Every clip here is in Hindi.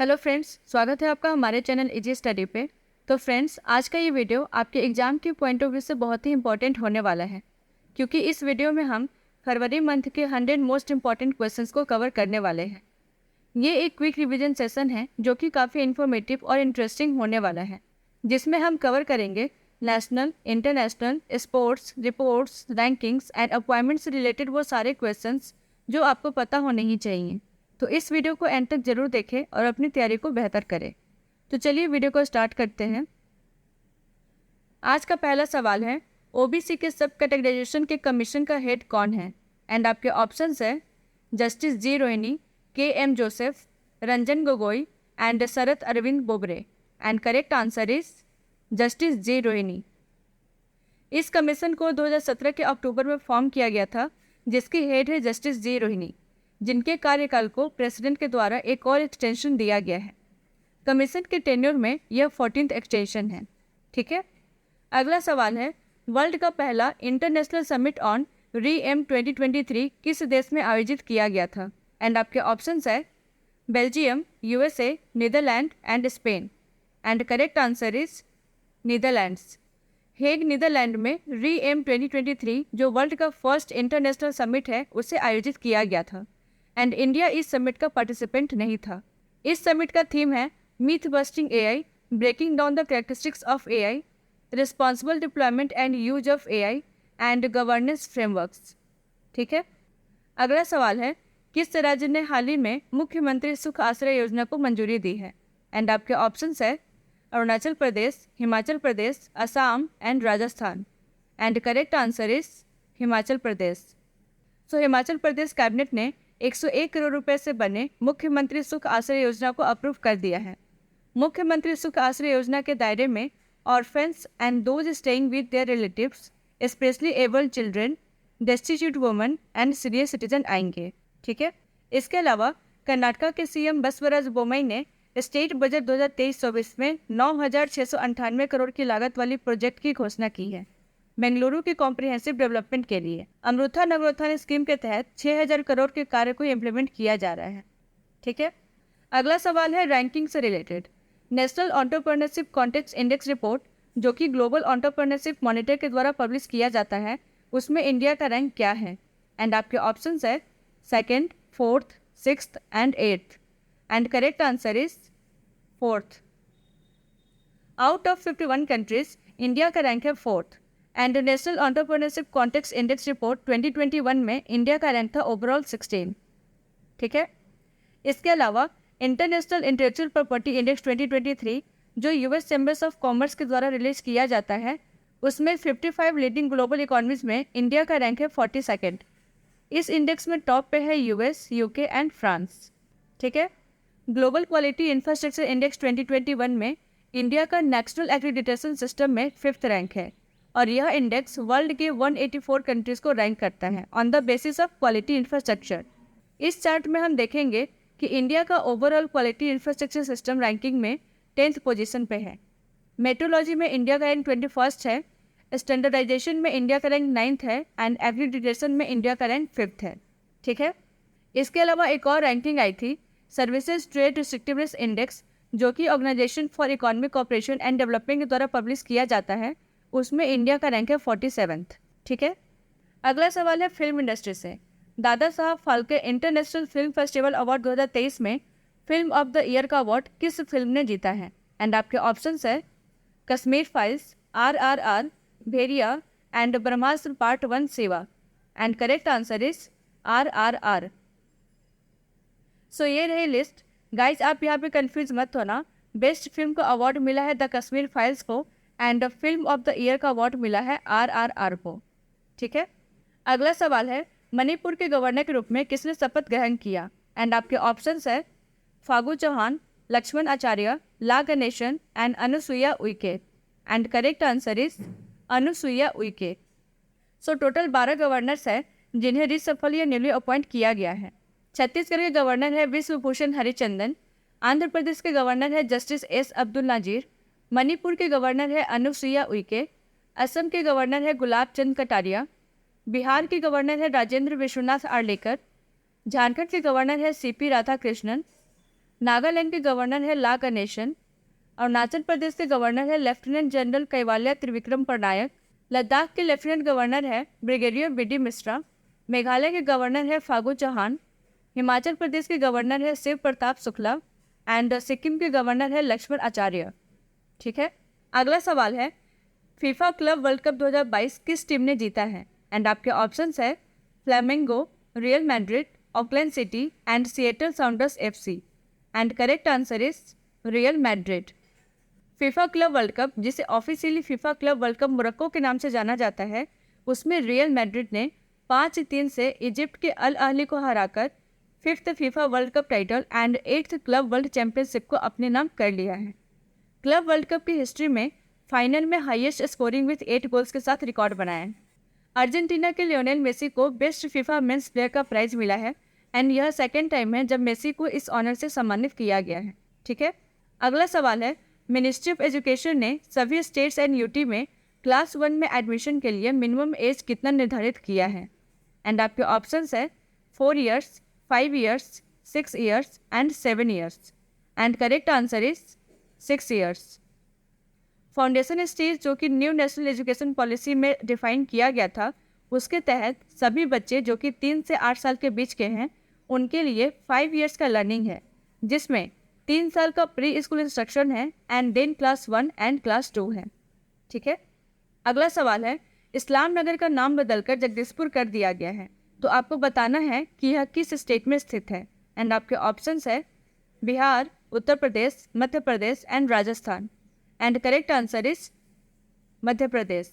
हेलो फ्रेंड्स, स्वागत है आपका हमारे चैनल इजी स्टडी पे। तो फ्रेंड्स, आज का ये वीडियो आपके एग्जाम के पॉइंट ऑफ व्यू से बहुत ही इंपॉर्टेंट होने वाला है, क्योंकि इस वीडियो में हम फरवरी मंथ के 100 मोस्ट इंपॉर्टेंट क्वेश्चंस को कवर करने वाले हैं। ये एक क्विक रिवीजन सेशन है जो कि काफ़ी इन्फॉर्मेटिव और इंटरेस्टिंग होने वाला है, जिसमें हम कवर करेंगे national, international, sports, reports, rankings and appointment से रिलेटेड वो सारे क्वेश्चंस जो आपको पता होने ही चाहिए। तो इस वीडियो को एंड तक जरूर देखें और अपनी तैयारी को बेहतर करें। तो चलिए वीडियो को स्टार्ट करते हैं। आज का पहला सवाल है, ओबीसी के सब कैटेगराइजेशन के कमीशन का हेड कौन है? एंड आपके ऑप्शंस है justice G Rohini, K M Joseph, Ranjan Gogoi and Sharad Arvind Bobde. And correct answer is justice G Rohini. इस कमीशन को 2017 के अक्टूबर में फॉर्म किया गया था, जिसकी हेड है जस्टिस जी रोहिणी, जिनके कार्यकाल को प्रेसिडेंट के द्वारा एक और एक्सटेंशन दिया गया है। कमीशन के टेन्योर में यह 14th एक्सटेंशन है। ठीक है, अगला सवाल है, वर्ल्ड का पहला इंटरनेशनल समिट ऑन री-एम 2023 किस देश में आयोजित किया गया था? एंड आपके ऑप्शंस है Belgium, USA, Netherland and Spain. And correct answer is Netherlands. Hague Netherland में री-एम 2023 जो वर्ल्ड का फर्स्ट इंटरनेशनल समिट है, उसे आयोजित किया गया था एंड इंडिया इस समिट का पार्टिसिपेंट नहीं था। इस समिट का थीम है myth busting AI, breaking down the characteristics of AI, responsible deployment and use of AI and governance frameworks. ठीक है, अगला सवाल है, किस राज्य ने हाल ही में मुख्यमंत्री सुख आश्रय योजना को मंजूरी दी है? एंड आपके ऑप्शंस है Arunachal Pradesh, Himachal Pradesh, Assam and Rajasthan. And correct answer is Himachal Pradesh. So Himachal Pradesh cabinet ने 101 करोड़ रुपए से बने मुख्यमंत्री सुख आश्रय योजना को अप्रूव कर दिया है। मुख्यमंत्री सुख आश्रय योजना के दायरे में orphans and those staying with their relatives, specially abled children, destitute women and senior citizen आएंगे। ठीक है, इसके अलावा कर्नाटका के सीएम बसवराज बोम्मई ने स्टेट बजट 2023-24 में 9,698 करोड़ की लागत वाली प्रोजेक्ट की घोषणा की है बेंगलुरु की कॉम्प्रिहेंसिव डेवलपमेंट के लिए। अमृथा नगरोत्थान स्कीम के तहत 6,000 करोड़ के कार्य को इम्प्लीमेंट किया जा रहा है। ठीक है, अगला सवाल है रैंकिंग से related. National entrepreneurship context index report, जो कि ग्लोबल एंटरप्रेन्योरशिप मॉनिटर के द्वारा पब्लिश किया जाता है, उसमें इंडिया का रैंक क्या है? एंड आपके ऑप्शंस है 2nd, 4th, 6th and 8th। And correct answer is 4th। Out of 51 countries India का रैंक है 4th and national entrepreneurship context index report 2021 में इंडिया का रैंक था ओवरऑल 16। ठीक है, इसके अलावा इंटरनेशनल इंटेलेक्चुअल प्रॉपर्टी इंडेक्स 2023 जो यूएस चैम्बर्स ऑफ कॉमर्स के द्वारा रिलीज किया जाता है, उसमें 55 लीडिंग ग्लोबल इकोनॉमीज में इंडिया का रैंक है 42nd। इस इंडेक्स में टॉप पे है यूएस, यूके एंड फ्रांस। ठीक है, ग्लोबल क्वालिटी इंफ्रास्ट्रक्चर इंडेक्स 2021 में इंडिया का नेशनल एक्रीडिटेशन सिस्टम में 5th रैंक है और यह इंडेक्स वर्ल्ड के 184 कंट्रीज को रैंक करता है on the basis of quality infrastructure. इस चार्ट में हम देखेंगे कि इंडिया का overall quality infrastructure system ranking में 10th पोजीशन पे है। मेट्रोलॉजी में इंडिया का रैंक 21st है, स्टैंडर्डाइजेशन में इंडिया का रैंक 9th है एंड एक्रीडिटेशन में इंडिया का रैंक 5th है। ठीक है, इसके अलावा एक और रैंकिंग आई थी सर्विसेज ट्रेड रिस्ट्रिक्टिवनेस इंडेक्स, जो कि organisation for economic cooperation and development के द्वारा पब्लिश किया जाता है, उसमें इंडिया का रैंक है 47th। ठीक है, अगला सवाल है फिल्म इंडस्ट्री से। Dada Saheb Phalke international film festival award 2023 में फिल्म ऑफ द ईयर का अवार्ड किस फिल्म ने जीता है? एंड आपके ऑप्शंस है Kashmir files, RRR, Bhediya and Brahmastra part 1 सेवा। And correct answer is RRR। सो ये रही लिस्ट। गाइज, आप यहाँ पे कंफ्यूज मत होना। बेस्ट फिल्म का अवार्ड मिला है द कश्मीर फाइल्स को and film of the year का अवार्ड मिला है RRR को। ठीक है, अगला सवाल है, मणिपुर के गवर्नर के रूप में किसने शपथ ग्रहण किया? एंड आपके ऑप्शंस है Phagu Chauhan, Laxman Acharya, La Ganesan and Anusuiya Uikey. And correct answer is Anusuiya Uikey. So total 12 governors है जिन्हें रिसफल या न्यूली अपॉइंट किया गया है। छत्तीसगढ़ के गवर्नर है विश्वभूषण हरिचंदन, आंध्र प्रदेश के गवर्नर है जस्टिस S अब्दुल नाजीर, मणिपुर के गवर्नर है अनुसुईया उइके, असम के गवर्नर है गुलाब चंद कटारिया, बिहार के गवर्नर है राजेंद्र विश्वनाथ आर्लेकर, झारखंड के गवर्नर है CP राधाकृष्णन, नागालैंड के गवर्नर है ला गणेशन। अरुणाचल प्रदेश के गवर्नर है लेफ्टिनेंट जनरल कैवाल्या त्रिविक्रम पटनायक। लद्दाख के लेफ्टिनेंट गवर्नर है ब्रिगेडियर बी.डी. मिश्रा। मेघालय के गवर्नर है फागू चौहान। हिमाचल प्रदेश के गवर्नर है शिव प्रताप शुक्ला एंड सिक्किम के गवर्नर है लक्ष्मण आचार्य। ठीक है, अगला सवाल है फीफा क्लब वर्ल्ड कप 2022 किस टीम ने जीता है? एंड आपके ऑप्शंस है Flamengo, Real Madrid, Auckland City and Seattle Sounders FC। And correct answer is Real Madrid. FIFA club world cup, जिसे officially FIFA club world cup Morocco के नाम से जाना जाता है, उसमें रियल मैड्रिड ने 5-3 से इजिप्ट के अल अहली को हराकर 5th FIFA world cup title and 8th club world championship को अपने नाम कर लिया है। क्लब वर्ल्ड कप की हिस्ट्री में फाइनल में हाईएस्ट स्कोरिंग विथ 8 गोल्स के साथ रिकॉर्ड बनाया है। अर्जेंटीना के लियोनेल मेसी को बेस्ट फीफा मेंस प्लेयर का प्राइज मिला है एंड यह सेकेंड टाइम है जब मेसी को इस ऑनर से सम्मानित किया गया है। ठीक है, अगला सवाल है मिनिस्ट्री ऑफ एजुकेशन ने सभी स्टेट्स एंड यूटी में क्लास 1 में एडमिशन के लिए मिनिमम एज कितना निर्धारित किया है? एंड आपके ऑप्शंस है 4 years, 5 years, 6 years and 7 years. And correct answer is 6 years. Foundation stage जो कि न्यू नेशनल एजुकेशन पॉलिसी में डिफाइन किया गया था, उसके तहत सभी बच्चे जो कि 3 से 8 साल के बीच के हैं उनके लिए 5 ईयर्स का लर्निंग है, जिसमें 3 साल का प्री स्कूल इंस्ट्रक्शन है and then class 1 and class 2 है। ठीक है, अगला सवाल है इस्लाम नगर का नाम बदलकर जगदीशपुर कर दिया गया है, तो आपको बताना है कि यह किस स्टेट में स्थित है। एंड आपके ऑप्शंस है Bihar, Uttar Pradesh, Madhya Pradesh and Rajasthan. And correct answer is Madhya Pradesh.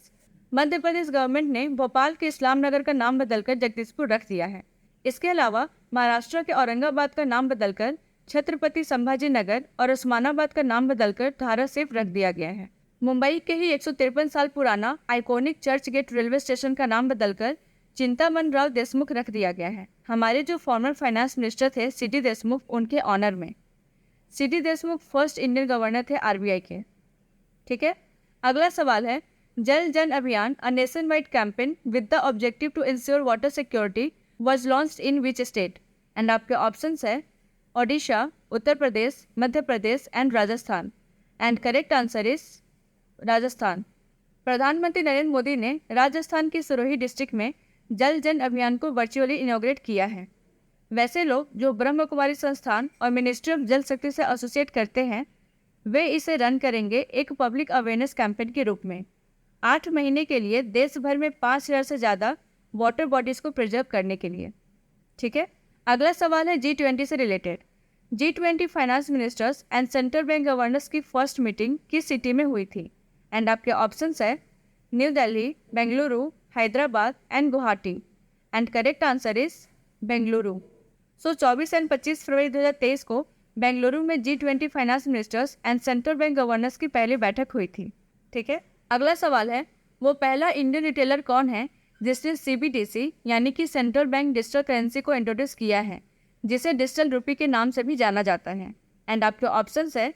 Madhya Pradesh government ने भोपाल के इस्लाम नगर का नाम बदलकर जगदीशपुर रख दिया है। इसके अलावा महाराष्ट्र के औरंगाबाद का नाम बदलकर छत्रपति संभाजी नगर और उस्मानाबाद का नाम बदलकर धाराशिव रख दिया गया है। मुंबई के ही 153 साल पुराना iconic Churchgate railway station का नाम बदलकर चिंतामन राव देशमुख रख दिया गया है। हमारे जो फॉर्मर फाइनेंस मिनिस्टर थे सी.डी. देशमुख, उनके ऑनर में। CD. Deshmukh first Indian governor थे RBI के। ठीक है, अगला सवाल है Jal Jan Abhiyan a nationwide campaign with the objective to ensure water security was launched in which state? And आपके ऑप्शंस है Odisha, Uttar Pradesh, Madhya Pradesh and Rajasthan. And correct answer is Rajasthan. प्रधानमंत्री नरेंद्र मोदी ने राजस्थान की सिरोही डिस्ट्रिक्ट में जल जन अभियान को वर्चुअली इनॉग्रेट किया है। वैसे लोग जो ब्रह्म कुमारी संस्थान और मिनिस्ट्री ऑफ जल शक्ति से एसोसिएट करते हैं, वे इसे रन करेंगे एक पब्लिक अवेयरनेस कैंपेन के रूप में 8 महीने के लिए देश भर में 5000 से ज़्यादा वाटर बॉडीज़ को प्रिजर्व करने के लिए। ठीक है, अगला सवाल है G20 से related. G20 finance ministers and central bank governors की फर्स्ट मीटिंग किस सिटी में हुई थी? एंड आपके ऑप्शंस है new Delhi, Bengaluru, Hyderabad and Guwahati. And correct answer is Bengaluru. 24 and 25 फरवरी 2023 को बेंगलुरु में G20 finance ministers and central bank governors की पहली बैठक हुई थी। ठीक है, अगला सवाल है वो पहला इंडियन रिटेलर कौन है जिसने CBDC यानी कि सेंट्रल बैंक डिजिटल करेंसी को इंट्रोड्यूस किया है, जिसे डिजिटल रुपी के नाम से भी जाना जाता है? एंड आपके ऑप्शंस है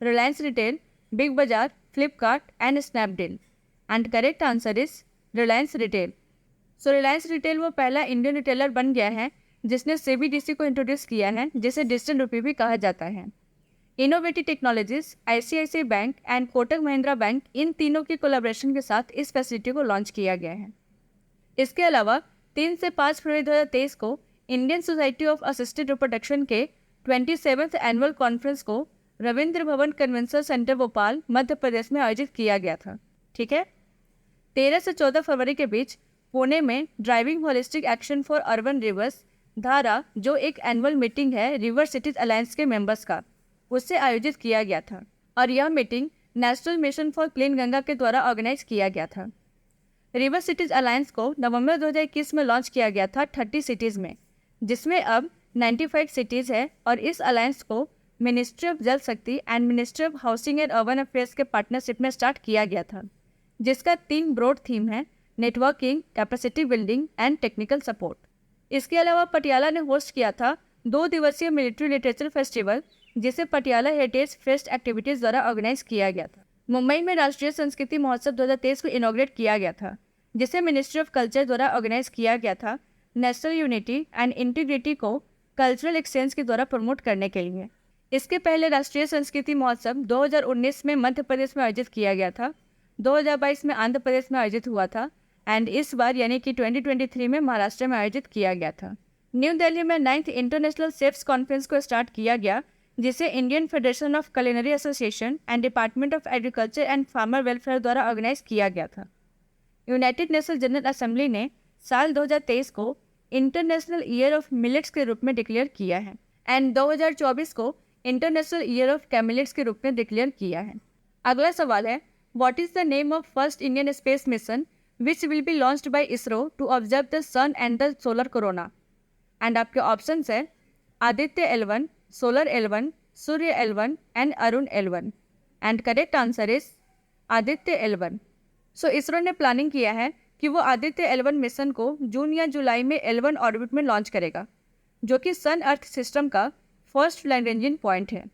रिलायंस रिटेल, बिग बाजार, Flipkart and Snapdeal. And correct answer is Reliance retail. Reliance retail वो पहला इंडियन रिटेलर बन गया है जिसने CBDC को इंट्रोड्यूस किया है, जिसे डिजिटल रुपी भी कहा जाता है। Innovative technologies, ICICI bank and Kotak Mahindra bank, इन तीनों की कोलैबोरेशन के साथ इस फैसिलिटी को लॉन्च किया गया है। इसके अलावा 3 से 5 फरवरी 2023 को Indian society of assisted reproduction के 27th एनुअल कॉन्फ्रेंस को रविंद्र भवन कन्वेंशन सेंटर भोपाल, मध्य प्रदेश में आयोजित किया गया था। ठीक है, 13 से 14 फरवरी के बीच पुणे में driving holistic action for urban reverse धारा, जो एक एनुअल मीटिंग है रिवर सिटीज अलायंस के मेंबर्स का, उससे आयोजित किया गया था और यह meeting national mission for clean Ganga के द्वारा ऑर्गेनाइज किया गया था। रिवर सिटीज अलायंस को नवंबर 2021 में लॉन्च किया गया था 30 सिटीज़ में, जिसमें अब 95 सिटीज़ है और इस अलायंस को मिनिस्ट्री ऑफ जल शक्ति and ministry of housing and urban affairs के पार्टनरशिप में स्टार्ट किया गया था, जिसका 3 ब्रॉड थीम है networking, capacity building and technical support. इसके अलावा पटियाला ने होस्ट किया था 2 दिवसीय मिलिट्री लिटरेचर फेस्टिवल, जिसे पटियाला हेरिटेज फेस्ट एक्टिविटीज़ द्वारा ऑर्गेनाइज किया गया था। मुंबई में राष्ट्रीय संस्कृति महोत्सव 2023 को इनॉग्रेट किया गया था, जिसे मिनिस्ट्री ऑफ कल्चर द्वारा ऑर्गेनाइज किया गया था नेशनल यूनिटी एंड इंटीग्रिटी को कल्चरल एक्सचेंज के द्वारा प्रमोट करने के लिए। इसके पहले राष्ट्रीय संस्कृति महोत्सव 2019 में मध्य प्रदेश में आयोजित किया गया था, 2022 में आंध्र प्रदेश में आयोजित हुआ था एंड इस बार यानी कि 2023 में महाराष्ट्र में आयोजित किया गया था। न्यू दिल्ली में 9th इंटरनेशनल शेफ्स कॉन्फ्रेंस को स्टार्ट किया गया, जिसे Indian federation of culinary association and department of agriculture and farmer welfare द्वारा ऑर्गेनाइज किया गया था। यूनाइटेड नेशंस जनरल असेंबली ने साल 2023 को इंटरनेशनल ईयर ऑफ मिलेट्स के रूप में डिक्लेयर किया है एंड 2024 को इंटरनेशनल ईयर ऑफ कैमिलेट्स के रूप में डिक्लेयर किया है। अगला सवाल है, what is the name of first Indian space mission which will be launched by ISRO to observe the sun and the solar corona? And आपके ऑप्शंस है Aditya L1, solar L1, Surya L1 and Arun L1 and correct answer is Aditya L1। So ISRO ने प्लानिंग किया है कि वो आदित्य L1 मिशन को जून या जुलाई में L1 ऑर्बिट में लॉन्च करेगा, जो कि सन अर्थ सिस्टम का फर्स्ट लैंडिंग पॉइंट है।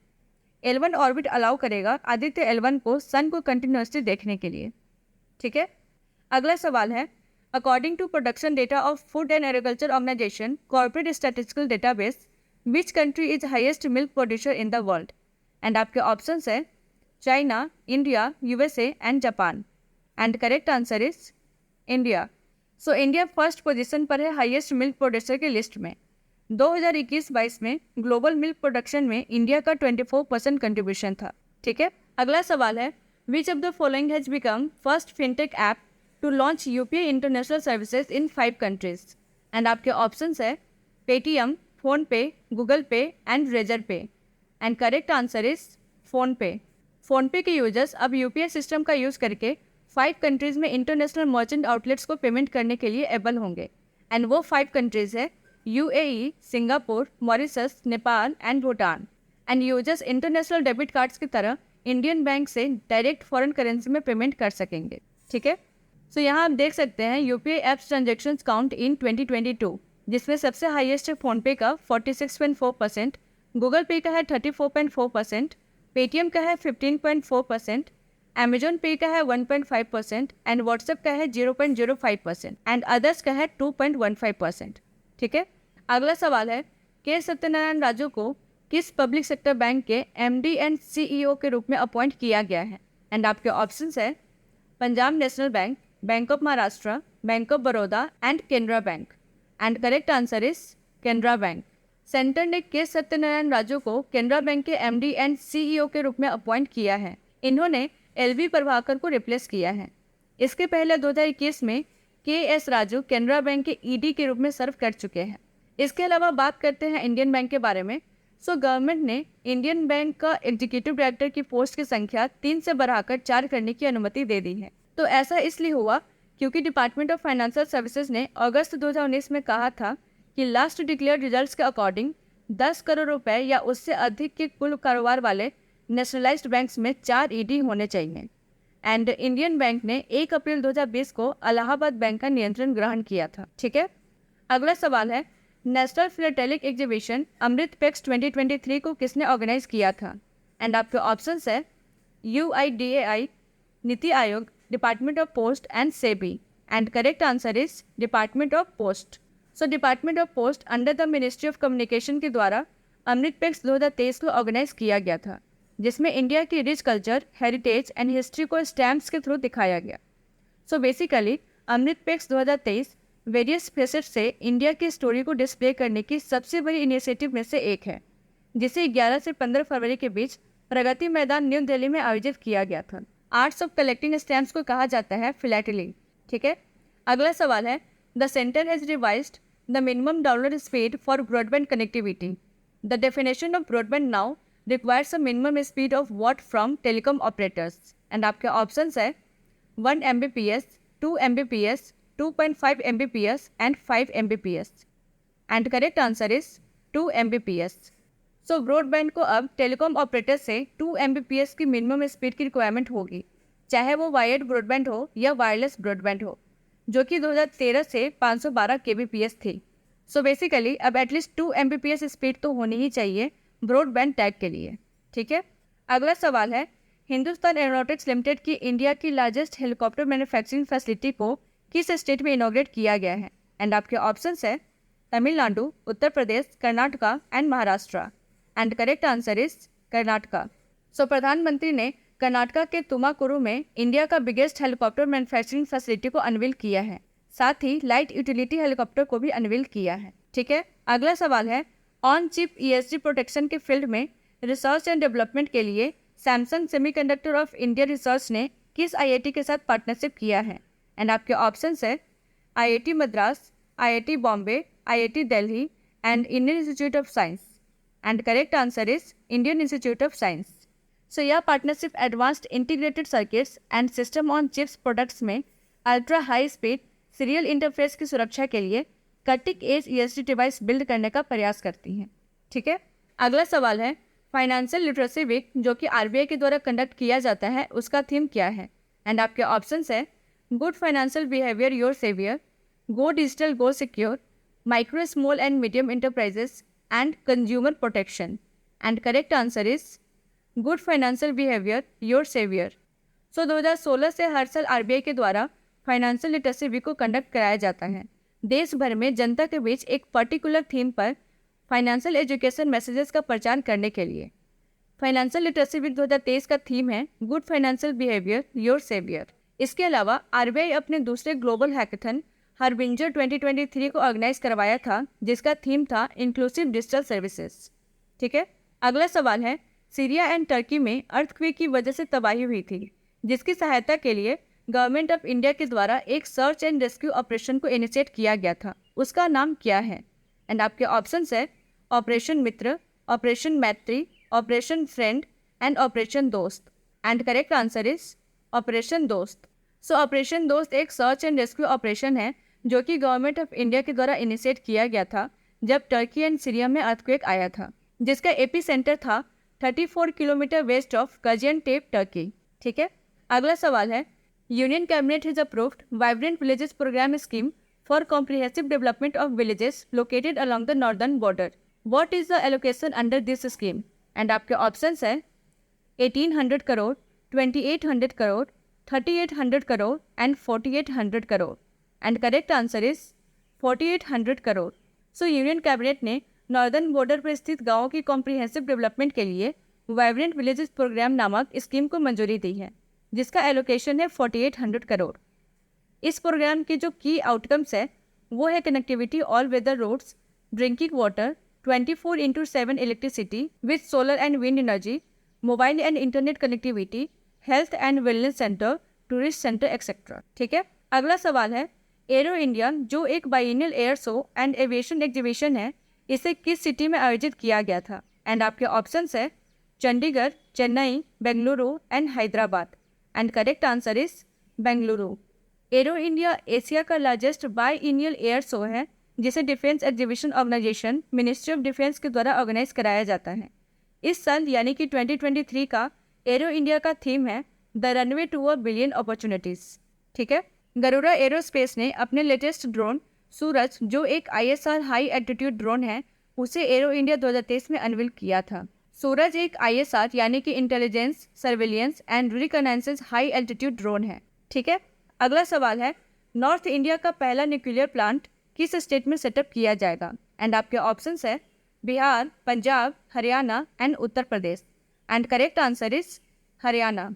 L1 ऑर्बिट अलाउ करेगा आदित्य L1 को सन को कंटिन्यूसली देखने के लिए। ठीक है, अगला सवाल है, according to production data of food and agriculture organisation corporate statistical database, which country is highest milk producer in the world? And आपके ऑप्शंस है China, India, USA and Japan and correct answer is India. So India first position पर है हाईएस्ट मिल्क प्रोड्यूसर की लिस्ट में। 2021-22 में ग्लोबल मिल्क प्रोडक्शन में इंडिया का 24% कंट्रीब्यूशन था। ठीक है, अगला सवाल है, which of the following has become first fintech app to launch UPI international services in 5 countries? And आपके ऑप्शंस है Paytm, PhonePe, Google Pay and Razorpay and correct answer is PhonePe. PhonePe के यूजर्स अब UPI सिस्टम का यूज़ करके 5 कंट्रीज में इंटरनेशनल मर्चेंट आउटलेट्स को पेमेंट करने के लिए एबल होंगे एंड वो 5 कंट्रीज है UAE, Singapore, Mauritius, Nepal and Bhutan. And users international debit cards की तरह इंडियन बैंक से डायरेक्ट फॉरेन करेंसी में पेमेंट कर सकेंगे। ठीक है, सो यहाँ आप देख सकते हैं UPI apps transaction count in 2022, जिसमें सबसे हाईएस्ट है फोनपे का 46.4%, गूगल पे का है 34.4%, पेटीएम का है 15.4%, अमेजॉन पे का है 1.5% एंड व्हाट्सएप का है 0.05% एंड अदर्स का है 2.15%। ठीक है, अगला सवाल है, के सत्यनारायण राजू को किस पब्लिक सेक्टर बैंक के MD एंड CEO के रूप में अपॉइंट किया गया है? एंड आपके ऑप्शंस है Punjab national bank, bank of Maharashtra, bank of Baroda and Canara bank and correct answer is Canara bank. Centre ने के सत्यनारायण राजू को केनरा बैंक के MD एंड CEO के रूप में अपॉइंट किया है। इन्होंने LV प्रभाकर को रिप्लेस किया है। इसके पहले 2021 में KS राजू केनरा बैंक के ED के रूप में सर्व कर चुके हैं। इसके अलावा बात करते हैं इंडियन बैंक के बारे में। सो गवर्नमेंट ने इंडियन बैंक का एग्जीक्यूटिव डायरेक्टर की पोस्ट की संख्या 3 से बढ़ाकर 4 करने की अनुमति दे दी है। तो ऐसा इसलिए हुआ क्योंकि डिपार्टमेंट ऑफ फाइनेंशियल सर्विसेज ने अगस्त 2019 में कहा था कि लास्ट डिक्लेयर रिजल्ट्स के अकॉर्डिंग 10 करोड़ रुपए या उससे अधिक के कुल कारोबार वाले नेशनलाइज्ड बैंक्स में 4 ED होने चाहिए। एंड इंडियन बैंक ने 1 अप्रैल 2020 को इलाहाबाद बैंक का नियंत्रण ग्रहण किया था। ठीक है, अगला सवाल है, नेशनल फिलेटेलिक एग्जीबिशन अमृत पेक्स 2023 को किसने ऑर्गेनाइज किया था? एंड आपके ऑप्शंस है UIDAI, NITI Aayog, department of post and SEBI and correct answer is department of post. So department of post under the ministry of communication के द्वारा अमृत पेक्स 2023 को ऑर्गेनाइज किया गया था, जिसमें इंडिया की rich culture, heritage and history को स्टैम्प्स के थ्रू दिखाया गया। सो बेसिकली अमृत पेक्स 2023 वेरियस फेसेट से इंडिया की स्टोरी को डिस्प्ले करने की सबसे बड़ी इनिशिएटिव में से एक है, जिसे 11 से 15 फरवरी के बीच प्रगति मैदान न्यू दिल्ली में आयोजित किया गया था। आर्ट्स ऑफ कलेक्टिंग स्टैम्प्स को कहा जाता है फिलैटली। ठीक है, अगला सवाल है, the centre has revised the minimum download speed for broadband connectivity. The definition of broadband now requires a minimum speed of what from telecom operators? And आपके ऑप्शंस है 1 Mbps, 2 Mbps, 2.5 Mbps and 5 Mbps and correct answer is 2 Mbps। So broadband को अब टेलीकॉम ऑपरेटर से 2 Mbps की मिनिमम स्पीड की रिक्वायरमेंट होगी, चाहे वो वायर्ड ब्रॉडबैंड हो या वायरलेस ब्रॉडबैंड हो, जो कि 2013 से 512 kbps थी। सो बेसिकली अब एटलीस्ट 2 Mbps स्पीड तो होनी ही चाहिए ब्रॉडबैंड टैग के लिए। ठीक है, अगला सवाल है, हिंदुस्तान एरोनॉटिक्स लिमिटेड की इंडिया की लार्जेस्ट हेलीकॉप्टर मैन्युफैक्चरिंग फैसिलिटी को किस स्टेट में इनॉग्रेट किया गया है? एंड आपके ऑप्शंस है Tamil Nadu, Uttar Pradesh, Karnataka and Maharashtra and correct answer is Karnataka. So प्रधानमंत्री ने कर्नाटका के तुमाकुरु में इंडिया का बिगेस्ट हेलीकॉप्टर मैन्युफैक्चरिंग फैसिलिटी को अनवील किया है। साथ ही लाइट यूटिलिटी हेलीकॉप्टर को भी अनवील किया है। ठीक है, अगला सवाल है ऑन चिप ESG प्रोटेक्शन के फील्ड में रिसर्च एंड डेवलपमेंट के लिए Samsung semiconductor of India research ने किस IIT के साथ पार्टनरशिप किया है? एंड आपके ऑप्शंस है IIT Madras, IIT Bombay, IIT Delhi and Indian Institute of Science. And correct answer is Indian Institute of Science. So यह partnership advanced integrated circuits and system on chips products में ultra high speed serial interface की सुरक्षा के लिए cutting edge ESG device build करने का प्रयास करती हैं। ठीक है, अगला सवाल है फाइनेंशियल लिटरेसी वीक जो कि RBI के द्वारा कंडक्ट किया जाता है उसका थीम क्या है? एंड आपके ऑप्शंस है good financial behaviour your saviour, go digital go secure, micro small and medium enterprises and consumer protection. And correct answer is good financial behaviour your saviour. So 2016 से हर साल RBI के द्वारा फाइनेंशियल लिटरेसी वीक को कंडक्ट कराया जाता है। देश भर में जनता के बीच एक पर्टिकुलर थीम पर फाइनेंशियल एजुकेशन मैसेजेस का प्रचार करने के लिए फाइनेंशियल लिटरेसी वीक 2023 का थीम है good financial behaviour your saviour. इसके अलावा RBI अपने दूसरे ग्लोबल हैकेथन हरबिंजर 2023 को ऑर्गेनाइज करवाया था जिसका थीम था इंक्लूसिव डिजिटल सर्विसेज। ठीक है, अगला सवाल है सीरिया एंड टर्की में अर्थक्वेक की वजह से तबाही हुई थी जिसकी सहायता के लिए गवर्नमेंट ऑफ इंडिया के द्वारा एक सर्च एंड रेस्क्यू ऑपरेशन को इनिशिएट किया गया था, उसका नाम क्या है? एंड आपके ऑप्शंस है operation Mitra, operation Maitri, operation friend and operation Dost. And correct answer is operation Dost. So operation दोस्त एक सर्च एंड रेस्क्यू ऑपरेशन है जो कि गवर्नमेंट ऑफ इंडिया के द्वारा इनिशिएट किया गया था जब टर्की एंड सीरिया में अर्थक्वेक आया था, जिसका एपी सेंटर था 34 kilometre west of Gaziantep Turkey. ठीक है, अगला सवाल है union cabinet has approved vibrant villages programme scheme for comprehensive development of villages located along the northern border. What is the allocation under this scheme? And आपके ऑप्शंस है 1800 crore, 2800 crore, 3800 crore and 4800 crore. And correct answer is 4800 crore. So union cabinet ने नॉर्दर्न बॉर्डर पर स्थित गांवों की कॉम्प्रिहेंसिव डेवलपमेंट के लिए वाइब्रेंट विलेजेस प्रोग्राम नामक स्कीम को मंजूरी दी है जिसका एलोकेशन है 4800 करोड़। इस प्रोग्राम के जो की आउटकम्स है वो है connectivity all weather roads, drinking water, 24/7 electricity with solar and wind energy, mobile and internet connectivity, health and wellness centre, tourist centre etcetera. ठीक है, अगला सवाल है एरो इंडिया जो एक biennial air show and aviation exhibition है इसे किस सिटी में आयोजित किया गया था? एंड आपके ऑप्शंस है Chandigarh, Chennai, Bengaluru and Hyderabad. And correct answer is Bengaluru. Aero India Asia का लार्जेस्ट बाइएनियल एयर शो है जिसे defence exhibition organisation ministry of defence के द्वारा ऑर्गेनाइज कराया जाता है। इस साल यानी कि 2023 का एरो इंडिया का थीम है the runway to a billion opportunities. ठीक है, गरुड़ा एरोस्पेस ने अपने लेटेस्ट ड्रोन सूरज जो एक ISR हाई एल्टीट्यूड ड्रोन है उसे एरो इंडिया 2023 में अनवील किया था। सूरज एक ISR यानी कि intelligence, surveillance and reconnaissance high altitude drone है। ठीक है, अगला सवाल है नॉर्थ इंडिया का पहला न्यूक्लियर प्लांट किस स्टेट में सेटअप किया जाएगा? एंड आपके ऑप्शंस है Bihar, Punjab, Haryana and Uttar Pradesh. And correct answer is Haryana.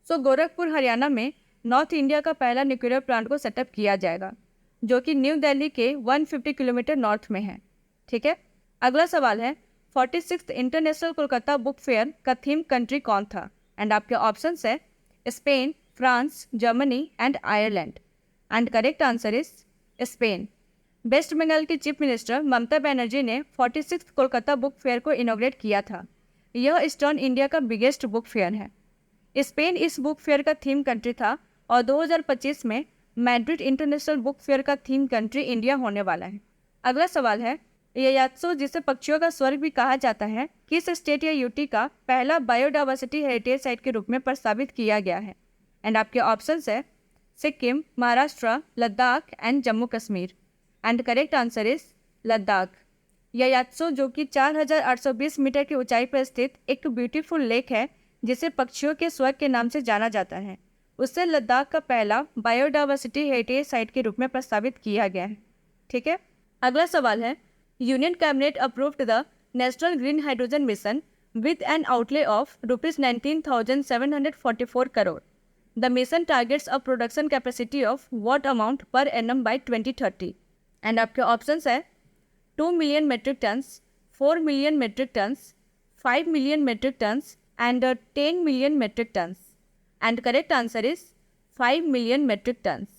So Gorakhpur Haryana में नॉर्थ इंडिया का पहला न्यूक्लियर प्लांट को सेटअप किया जाएगा जो कि न्यू दिल्ली के 150 किलोमीटर नॉर्थ में है। ठीक है, अगला सवाल है 46th international Kolkata book fair का थीम कंट्री कौन था? एंड आपके ऑप्शंस है Spain, France, Germany and Ireland. And correct answer is Spain. West Bengal की चीफ मिनिस्टर ममता बनर्जी ने 46th कोलकाता बुक फेयर को इनॉग्रेट किया था। यह ईस्टर्न इंडिया का बिगेस्ट बुक फेयर है। स्पेन इस बुक फेयर का थीम कंट्री था और 2025 में मैड्रिड इंटरनेशनल बुक फेयर का थीम कंट्री इंडिया होने वाला है। अगला सवाल है यात्सो जिसे पक्षियों का स्वर्ग भी कहा जाता है किस स्टेट या यूटी का पहला बायोडाइवर्सिटी हेरिटेज साइट के रूप में प्रस्तावित किया गया है? एंड आपके ऑप्शंस है Sikkim, Maharashtra, Ladakh and Jammu Kashmir. And correct answer is Ladakh. Yatso जो कि 4820 मीटर की ऊंचाई पर स्थित एक ब्यूटीफुल लेक है जिसे पक्षियों के स्वर्ग के नाम से जाना जाता है, उससे लद्दाख का पहला बायोडाइवर्सिटी हेरिटेज साइट के रूप में प्रस्तावित किया गया है। ठीक है, अगला सवाल है union cabinet approved the national green hydrogen mission with an outlay of rupees 19,744 crore. The mission targets a production capacity of what amount per annum by 2030? And आपके options है 2 million metric tons, 4 million metric tons, 5 million metric tons and 10 million metric tons. And correct answer is 5 million metric tons.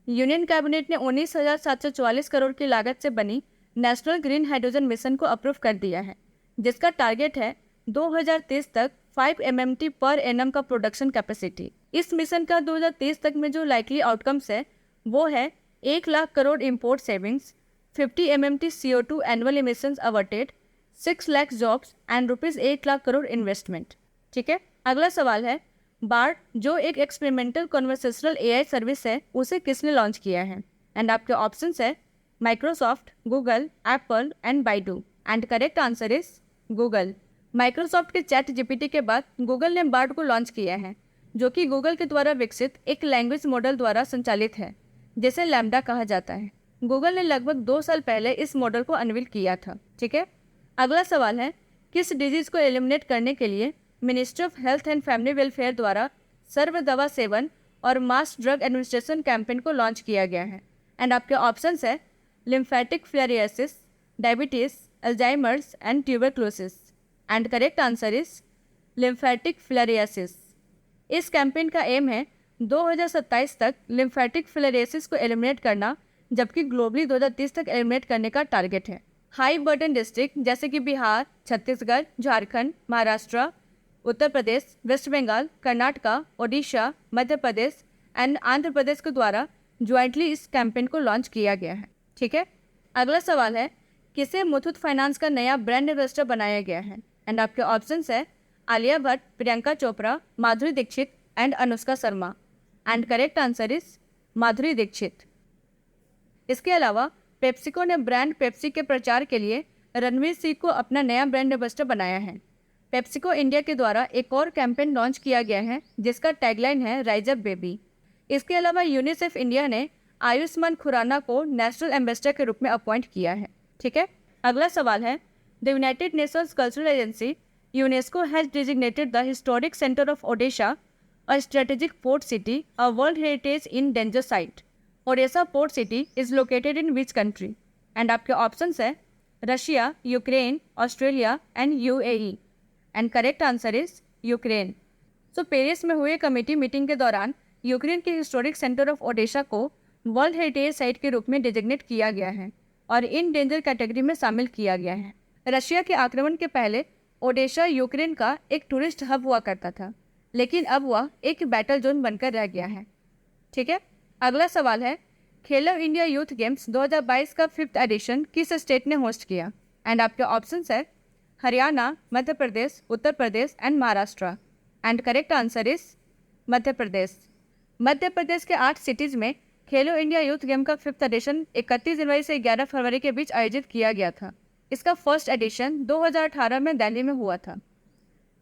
Union cabinet ने 19,744 करोड़ की लागत से बनी नेशनल ग्रीन हाइड्रोजन मिशन को अप्रूव कर दिया है, जिसका टारगेट है 2030 तक 5 MMT पर एनम का प्रोडक्शन कैपेसिटी। इस मिशन का 2030 तक में जो लाइकली आउटकम्स है वो है 1 lakh crore import savings, 50 MMT CO2 annual emissions averted, 6 lakh jobs and ₹8 lakh crore investment. ठीक है, अगला सवाल है बार्ड जो एक एक्सपेरिमेंटल कन्वर्सेशनल AI सर्विस है उसे किसने लॉन्च किया है? एंड आपके ऑप्शंस है Microsoft, Google, Apple and Baidu. And correct answer is Google. Microsoft के चैट GPT के बाद गूगल ने बार्ड को लॉन्च किया है, जो कि गूगल के द्वारा विकसित एक लैंग्वेज मॉडल द्वारा संचालित है, जिसे लैम्डा कहा जाता है। गूगल ने लगभग 2 साल पहले इस मॉडल को अनवील किया था। ठीक है, अगला सवाल है किस डिजीज को एलिमिनेट करने के लिए ministry of health and family welfare द्वारा सर्व दवा सेवन और मास ड्रग एडमिनिस्ट्रेशन कैंपेन को लॉन्च किया गया है? एंड आपके ऑप्शंस है lymphatic filariasis, diabetes, Alzheimer's and tuberculosis. And correct answer is lymphatic filariasis. इस कैंपेन का एम है 2027 तक लिम्फेटिक फ्लेरियासिस को एलिमिनेट करना, जबकि ग्लोबली 2030 तक एलिमिनेट करने का टारगेट है। हाई बर्डन डिस्ट्रिक्ट जैसे कि Bihar, Chhattisgarh, Jharkhand, Maharashtra, Uttar Pradesh, West Bengal, Karnataka, Odisha, Madhya Pradesh and Andhra Pradesh के द्वारा ज्वाइंटली इस कैंपेन को लॉन्च किया गया है। ठीक है, अगला सवाल है किसे मुथूट फाइनेंस का नया ब्रांड एम्बेसडर बनाया गया है? एंड आपके ऑप्शंस है Alia Bhatt, Priyanka Chopra, Madhuri Dixit and Anushka Sharma. And correct answer is Madhuri Dixit. इसके अलावा पेप्सिको ने ब्रांड पेप्सी के प्रचार के लिए रणवीर सिंह को अपना नया ब्रांड एम्बेसडर बनाया है। पेप्सिको इंडिया के द्वारा एक और कैंपेन लॉन्च किया गया है जिसका टैगलाइन है राइज अप बेबी। इसके अलावा यूनिसेफ इंडिया ने आयुष्मान खुराना को नेशनल एम्बेसडर के रूप में अपॉइंट किया है। ठीक है, अगला सवाल है the United Nations cultural agency UNESCO has designated the historic centre of Odisha a strategic port city, a world heritage in danger site. Odisha port city is located in which country? And आपके ऑप्शंस है Russia, Ukraine, Australia and UAE। And correct answer is Ukraine. So Paris में हुए कमेटी मीटिंग के दौरान यूक्रेन के हिस्टोरिक सेंटर ऑफ ओडिशा को वर्ल्ड हेरिटेज साइट के रूप में डिजिग्नेट किया गया है और इन डेंजर कैटेगरी में शामिल किया गया है। रशिया के आक्रमण के पहले ओडिशा यूक्रेन का एक टूरिस्ट हब हुआ करता था, लेकिन अब वह एक बैटल जोन बनकर रह गया है। ठीक है, अगला सवाल है खेलो इंडिया यूथ गेम्स 2022 का 5th एडिशन किस स्टेट ने होस्ट किया? एंड आपके ऑप्शंस है Haryana, Madhya Pradesh, Uttar Pradesh and Maharashtra. And correct answer is Madhya Pradesh. Madhya Pradesh के 8 सिटीज़ में खेलो इंडिया यूथ गेम का 5th एडिशन 31 जनवरी से 11 फरवरी के बीच आयोजित किया गया था। इसका फर्स्ट एडिशन 2018 में दिल्ली में हुआ था।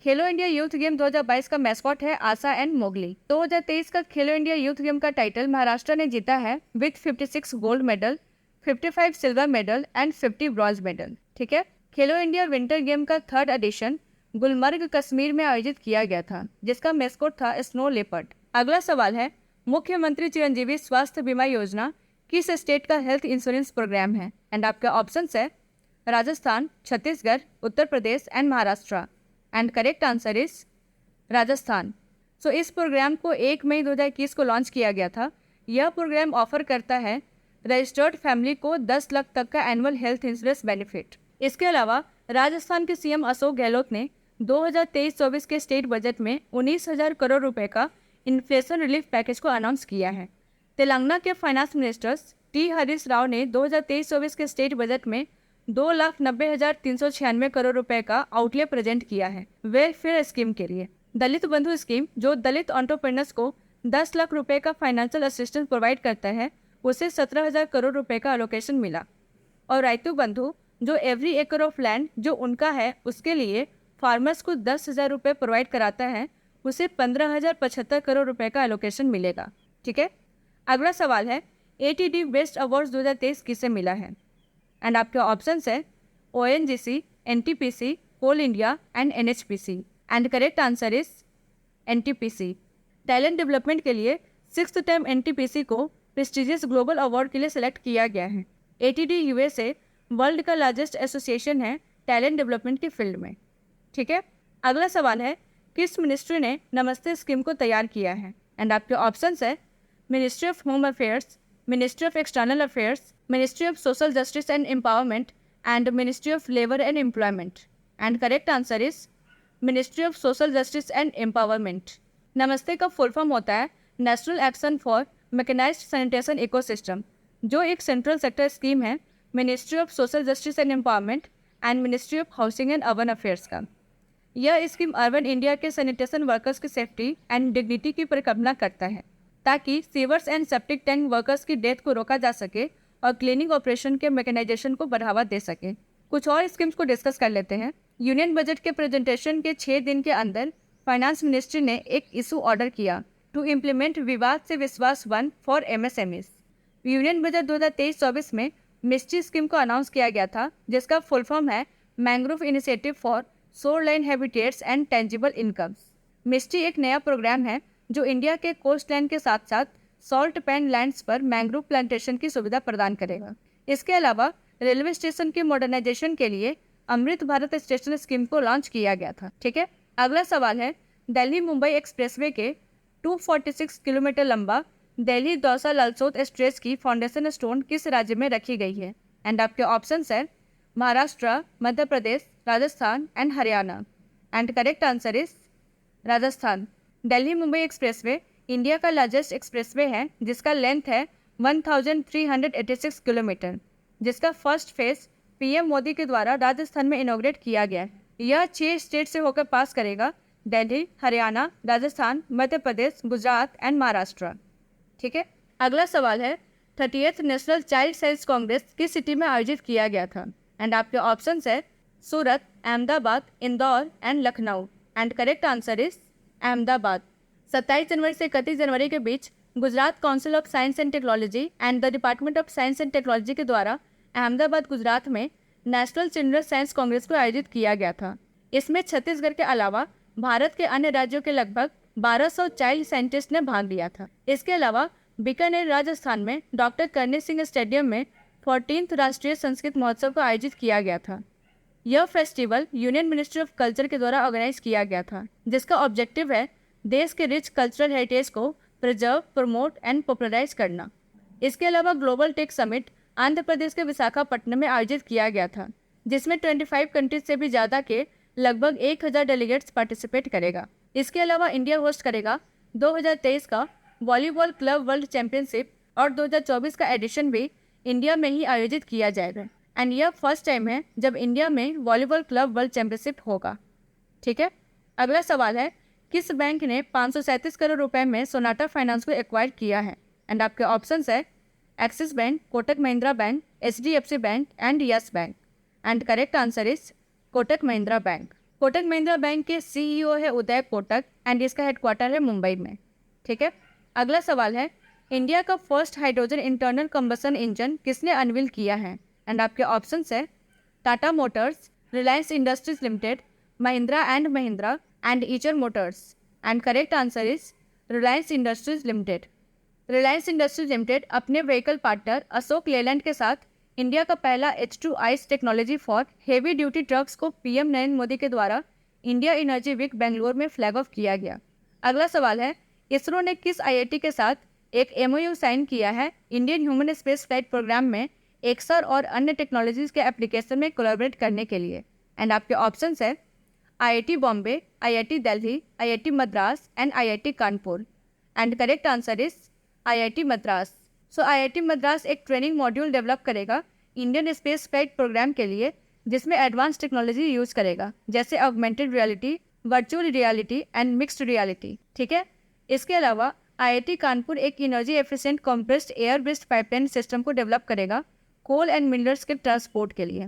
खेलो इंडिया यूथ गेम 2022 का मैस्कॉट है आशा एंड मोगली। 2023 का खेलो इंडिया यूथ गेम का टाइटल महाराष्ट्र ने जीता है with 56 gold medal, 55 silver medal and 50 bronze medal. ठीक है, खेलो इंडिया विंटर गेम का 3rd एडिशन गुलमर्ग, कश्मीर में आयोजित किया गया था, जिसका मैस्कॉट था स्नो लेपर्ड। अगला सवाल है मुख्यमंत्री चिरंजीवी स्वास्थ्य बीमा योजना किस स्टेट का हेल्थ इंश्योरेंस प्रोग्राम है? एंड आपके ऑप्शंस है Rajasthan, Chhattisgarh, Uttar Pradesh and Maharashtra. And correct answer is Rajasthan. So इस प्रोग्राम को 1 मई 2021 को लॉन्च किया गया था। यह प्रोग्राम ऑफर करता है रजिस्टर्ड फैमिली को 10 लाख तक का एनुअल हेल्थ इंश्योरेंस बेनिफिट। इसके अलावा राजस्थान के CM अशोक गहलोत ने 2023-24 के स्टेट बजट में 19,000 करोड़ रुपए का इन्फ्लेशन रिलीफ पैकेज को अनाउंस किया है। तेलंगाना के finance ministers T Harish Rao ने 2023-24 के स्टेट बजट में 2,90,396 करोड़ रुपए का आउटले प्रेजेंट किया है वेलफेयर स्कीम के लिए। दलित बंधु स्कीम जो दलित एंटरप्रेन्योर्स को 10 लाख रुपए का फाइनेंशियल असिस्टेंस प्रोवाइड करता है, उसे 17,000 करोड़ रुपए का एलोकेशन मिला। और रायतु बंधु जो एवरी एकड़ ऑफ लैंड जो उनका है उसके लिए फार्मर्स को 10,000 रुपये प्रोवाइड कराता है, उसे 15,075 करोड़ रुपए का एलोकेशन मिलेगा। ठीक है, अगला सवाल है ATD बेस्ट अवार्ड्स 2023 किसे मिला है? एंड आपके ऑप्शंस है ONGC, NTPC, Coal India and NHPC. And correct answer is NTPC. Talent development के लिए 6th टाइम NTPC को प्रेस्टिजियस ग्लोबल अवार्ड के लिए सेलेक्ट किया गया है। ATD USA वर्ल्ड का लार्जेस्ट एसोसिएशन है टैलेंट डेवलपमेंट की फील्ड में। ठीक है, अगला सवाल है किस मिनिस्ट्री ने नमस्ते स्कीम को तैयार किया है? एंड आपके ऑप्शंस है ministry of home affairs, ministry of external affairs, ministry of social justice and empowerment and ministry of labour and employment. And correct answer is ministry of social justice and empowerment. Namaste का फुल फॉर्म होता है national action for mechanised sanitation ecosystem, जो एक सेंट्रल सेक्टर स्कीम है ministry of social justice and empowerment and ministry of housing and urban affairs का। यह स्कीम अर्बन इंडिया के सैनिटेशन वर्कर्स की सेफ्टी एंड डिग्निटी की परिकल्पना करता है ताकि sewers and septic tank workers की डेथ को रोका जा सके और क्लीनिंग ऑपरेशन के मैकेनाइजेशन को बढ़ावा दे सके। कुछ और स्कीम्स को डिस्कस कर लेते हैं। यूनियन बजट के प्रेजेंटेशन के 6 दिन के अंदर फाइनेंस मिनिस्ट्री ने एक इशू ऑर्डर किया टू इम्प्लीमेंट विवाद से विश्वास 1 फॉर MSMEs। यूनियन बजट 2023-24 में मिस्ट्री स्कीम को अनाउंस किया गया था, जिसका फुल फॉर्म है mangrove initiative for shoreline habitats and tangible incomes. Mystery एक नया प्रोग्राम है जो इंडिया के कोस्ट लाइन के साथ साथ सॉल्ट पैन लैंड्स पर मैंग्रोव प्लांटेशन की सुविधा प्रदान करेगा। इसके अलावा रेलवे स्टेशन के मॉडर्नाइजेशन के लिए अमृत भारत स्टेशन स्कीम को लॉन्च किया गया था। ठीक है, अगला सवाल है दिल्ली मुंबई एक्सप्रेसवे के 246 किलोमीटर लंबा दिल्ली दौसा लालसोट स्ट्रेच की फाउंडेशन स्टोन किस राज्य में रखी गई है? एंड आपके ऑप्शंस है Maharashtra, Madhya Pradesh, Rajasthan and Haryana. And correct answer is Rajasthan. Delhi Mumbai expressway India का लार्जेस्ट एक्सप्रेसवे है जिसका लेंथ है 1386 किलोमीटर, जिसका फर्स्ट फेज PM मोदी के द्वारा राजस्थान में इनॉग्रेट किया गया है। यह 6 स्टेट से होकर पास करेगा, दिल्ली, हरियाणा, राजस्थान, मध्य प्रदेश, गुजरात एंड महाराष्ट्र। ठीक है, अगला सवाल है 30th national child science Congress किस सिटी में आयोजित किया गया था? एंड आपके ऑप्शंस है Surat, Ahmedabad, Indore and Lucknow. And correct answer is Ahmedabad. 27 जनवरी से 31 जनवरी के बीच Gujarat Council of Science and Technology and the Department of Science and Technology के द्वारा अहमदाबाद, गुजरात में नेशनल चिल्ड्रन साइंस कांग्रेस को आयोजित किया गया था। इसमें छत्तीसगढ़ के अलावा भारत के अन्य राज्यों के लगभग 1200 चाइल्ड साइंटिस्ट ने भाग लिया था। इसके अलावा बीकानेर, राजस्थान में डॉक्टर करणी सिंह स्टेडियम में 14th राष्ट्रीय संस्कृत महोत्सव को आयोजित किया गया था। यह festival union ministry of culture के द्वारा ऑर्गेनाइज किया गया था, जिसका ऑब्जेक्टिव है देश के रिच कल्चरल हेरिटेज को प्रिजर्व, प्रमोट एंड पॉपुलराइज करना। इसके अलावा global tech summit Andhra Pradesh के विशाखापट्टनम में आयोजित किया गया था, जिसमें 25 कंट्रीज से भी ज़्यादा के लगभग 1000 डेलीगेट्स पार्टिसिपेट करेगा। इसके अलावा इंडिया होस्ट करेगा 2023 का वॉलीबॉल क्लब वर्ल्ड चैंपियनशिप और 2024 का एडिशन भी इंडिया में ही आयोजित किया जाएगा। एंड यह फर्स्ट टाइम है जब इंडिया में वॉलीबॉल क्लब वर्ल्ड चैंपियनशिप होगा। ठीक है, अगला सवाल है किस बैंक ने 537 करोड़ रुपए में सोनाटा फाइनेंस को एक्वायर किया है? एंड आपके ऑप्शंस है axis bank, Kotak Mahindra bank, HDFC bank and yes bank. And correct answer is Kotak Mahindra bank. Kotak Mahindra bank के CEO है उदय कोटक एंड इसका हेडक्वार्टर है मुंबई में। ठीक है, अगला सवाल है इंडिया का first hydrogen internal combustion engine किसने अनवील किया है? एंड आपके ऑप्शंस है Tata Motors, Reliance Industries Limited, Mahindra and Eicher Motors. And correct answer is Reliance Industries Limited. Reliance Industries Limited अपने व्हीकल पार्टनर अशोक लेलैंड के साथ इंडिया का पहला H2 ICE technology for heavy duty trucks को PM नरेंद्र मोदी के द्वारा इंडिया एनर्जी वीक बेंगलोर में फ्लैग ऑफ किया गया। अगला सवाल है इसरो ने किस IIT के साथ एक MOU साइन किया है Indian human space flight programme में एक्सर और अन्य टेक्नोलॉजीज के एप्लीकेशन में कोलैबोरेट करने के लिए? एंड आपके ऑप्शंस है IIT Bombay, IIT Delhi, IIT Madras and IIT Kanpur. And correct answer is IIT Madras. So IIT Madras एक ट्रेनिंग मॉड्यूल डेवलप करेगा इंडियन स्पेस फ्लाइट प्रोग्राम के लिए, जिसमें एडवांस टेक्नोलॉजी यूज करेगा जैसे augmented reality, virtual reality and mixed reality. ठीक है, इसके अलावा IIT कानपुर एक energy efficient compressed air based pipeline system को डेवलप करेगा कोल एंड मिनरल्स के ट्रांसपोर्ट के लिए।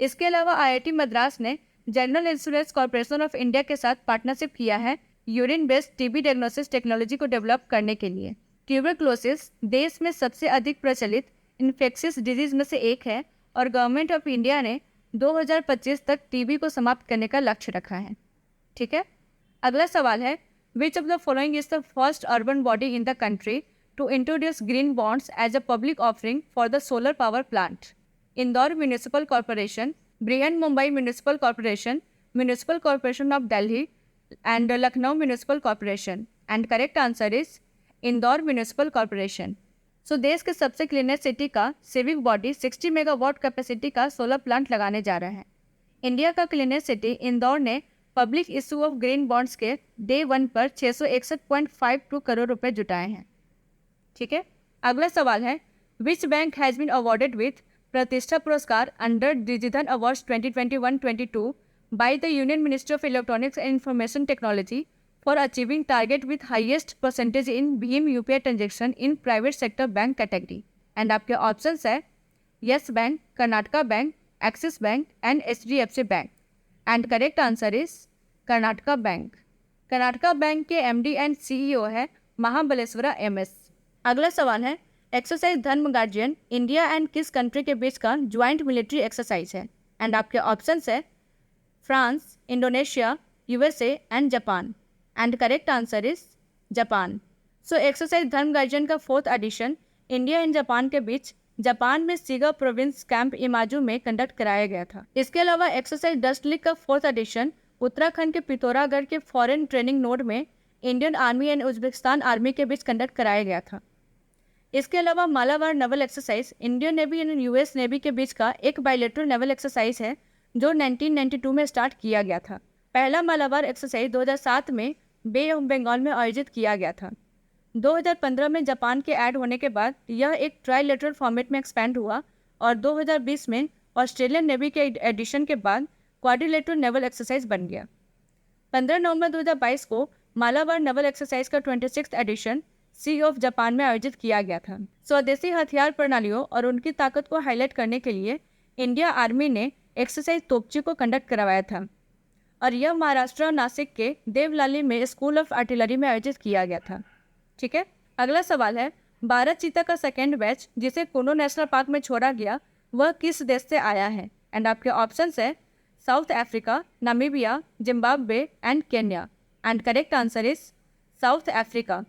इसके अलावा IIT मद्रास ने general insurance corporation of India के साथ पार्टनरशिप किया है urine based TB diagnosis technology को डेवलप करने के लिए। ट्यूबरक्लोसिस देश में सबसे अधिक प्रचलित इन्फेक्शियस डिजीज में से एक है और गवर्नमेंट ऑफ इंडिया ने 2025 तक टीबी को समाप्त करने का लक्ष्य रखा है। ठीक है, अगला सवाल है, which of the following is the first urban body in the country to introduce green bonds as a public offering for the solar power plant? Indore Municipal Corporation, Brihan Mumbai Municipal Corporation, Municipal Corporation of Delhi and Lucknow Municipal Corporation. And correct answer is Indore Municipal Corporation. So देश के सबसे क्लीनेस्ट सिटी का सिविक बॉडी 60 मेगावाट कैपेसिटी का सोलर प्लांट लगाने जा रहा है। इंडिया का क्लीनेस्ट सिटी इंदौर ने public issue of green bonds के डे 1 पर 661.52 करोड़ रुपए जुटाए हैं। ठीक है, अगला सवाल है, which bank has been awarded with प्रतिष्ठा पुरस्कार under DigiDhan awards 2021-22 by the Union Ministry of Electronics and Information Technology for achieving target with highest percentage in BHIM UPI transaction in private sector bank category? And आपके ऑप्शंस है yes bank, Karnataka bank, axis bank and HDFC bank. And correct answer is Karnataka bank. Karnataka bank के MD एंड CEO है महाबलेश्वरा MS। अगला सवाल है, एक्सरसाइज धर्म गार्जियन इंडिया एंड किस कंट्री के बीच का ज्वाइंट मिलिट्री एक्सरसाइज है? एंड आपके ऑप्शंस है France, Indonesia, USA and Japan. And correct answer is Japan. So exercise धर्म गार्जियन का 4th addition India and Japan के बीच जापान में सीगा प्रोविंस कैंप इमाजू में कंडक्ट कराया गया था। इसके अलावा एक्सरसाइज डस्ट लीग का 4th एडिशन उत्तराखंड के पिथौरागढ़ के फॉरेन ट्रेनिंग नोड में Indian army and Uzbekistan army के बीच कंडक्ट कराया गया था। इसके अलावा Malabar naval exercise Indian navy and US navy के बीच का एक बायलैटरल नेवल एक्सरसाइज है जो 1992 में स्टार्ट किया गया था। पहला मालाबार एक्सरसाइज 2007 में बे ऑफ बंगाल में आयोजित किया गया था। 2015 में जापान के ऐड होने के बाद यह एक ट्राइलेटरल फॉर्मेट में एक्सपैंड हुआ और 2020 में ऑस्ट्रेलियन नेवी के एडिशन के बाद क्वाड्रिलेटरल नेवल एक्सरसाइज बन गया। 15 नवंबर 2022 को मालाबार नेवल एक्सरसाइज का 26th addition C of Japan में आयोजित किया गया था। स्वदेशी हथियार प्रणालियों और उनकी ताकत को हाईलाइट करने के लिए इंडिया आर्मी ने एक्सरसाइज तोपची को कंडक्ट करवाया था और यह महाराष्ट्र और नासिक के देवलाली में स्कूल ऑफ आर्टिलरी में आयोजित किया गया था। ठीक है, अगला सवाल है, भारत चीता का 2nd बैच जिसे कुनो नेशनल पार्क में छोड़ा गया वह किस देश से आया है? एंड आपके ऑप्शंस है south Africa, Namibia, Zimbabwe and Kenya. And correct answer is south Africa.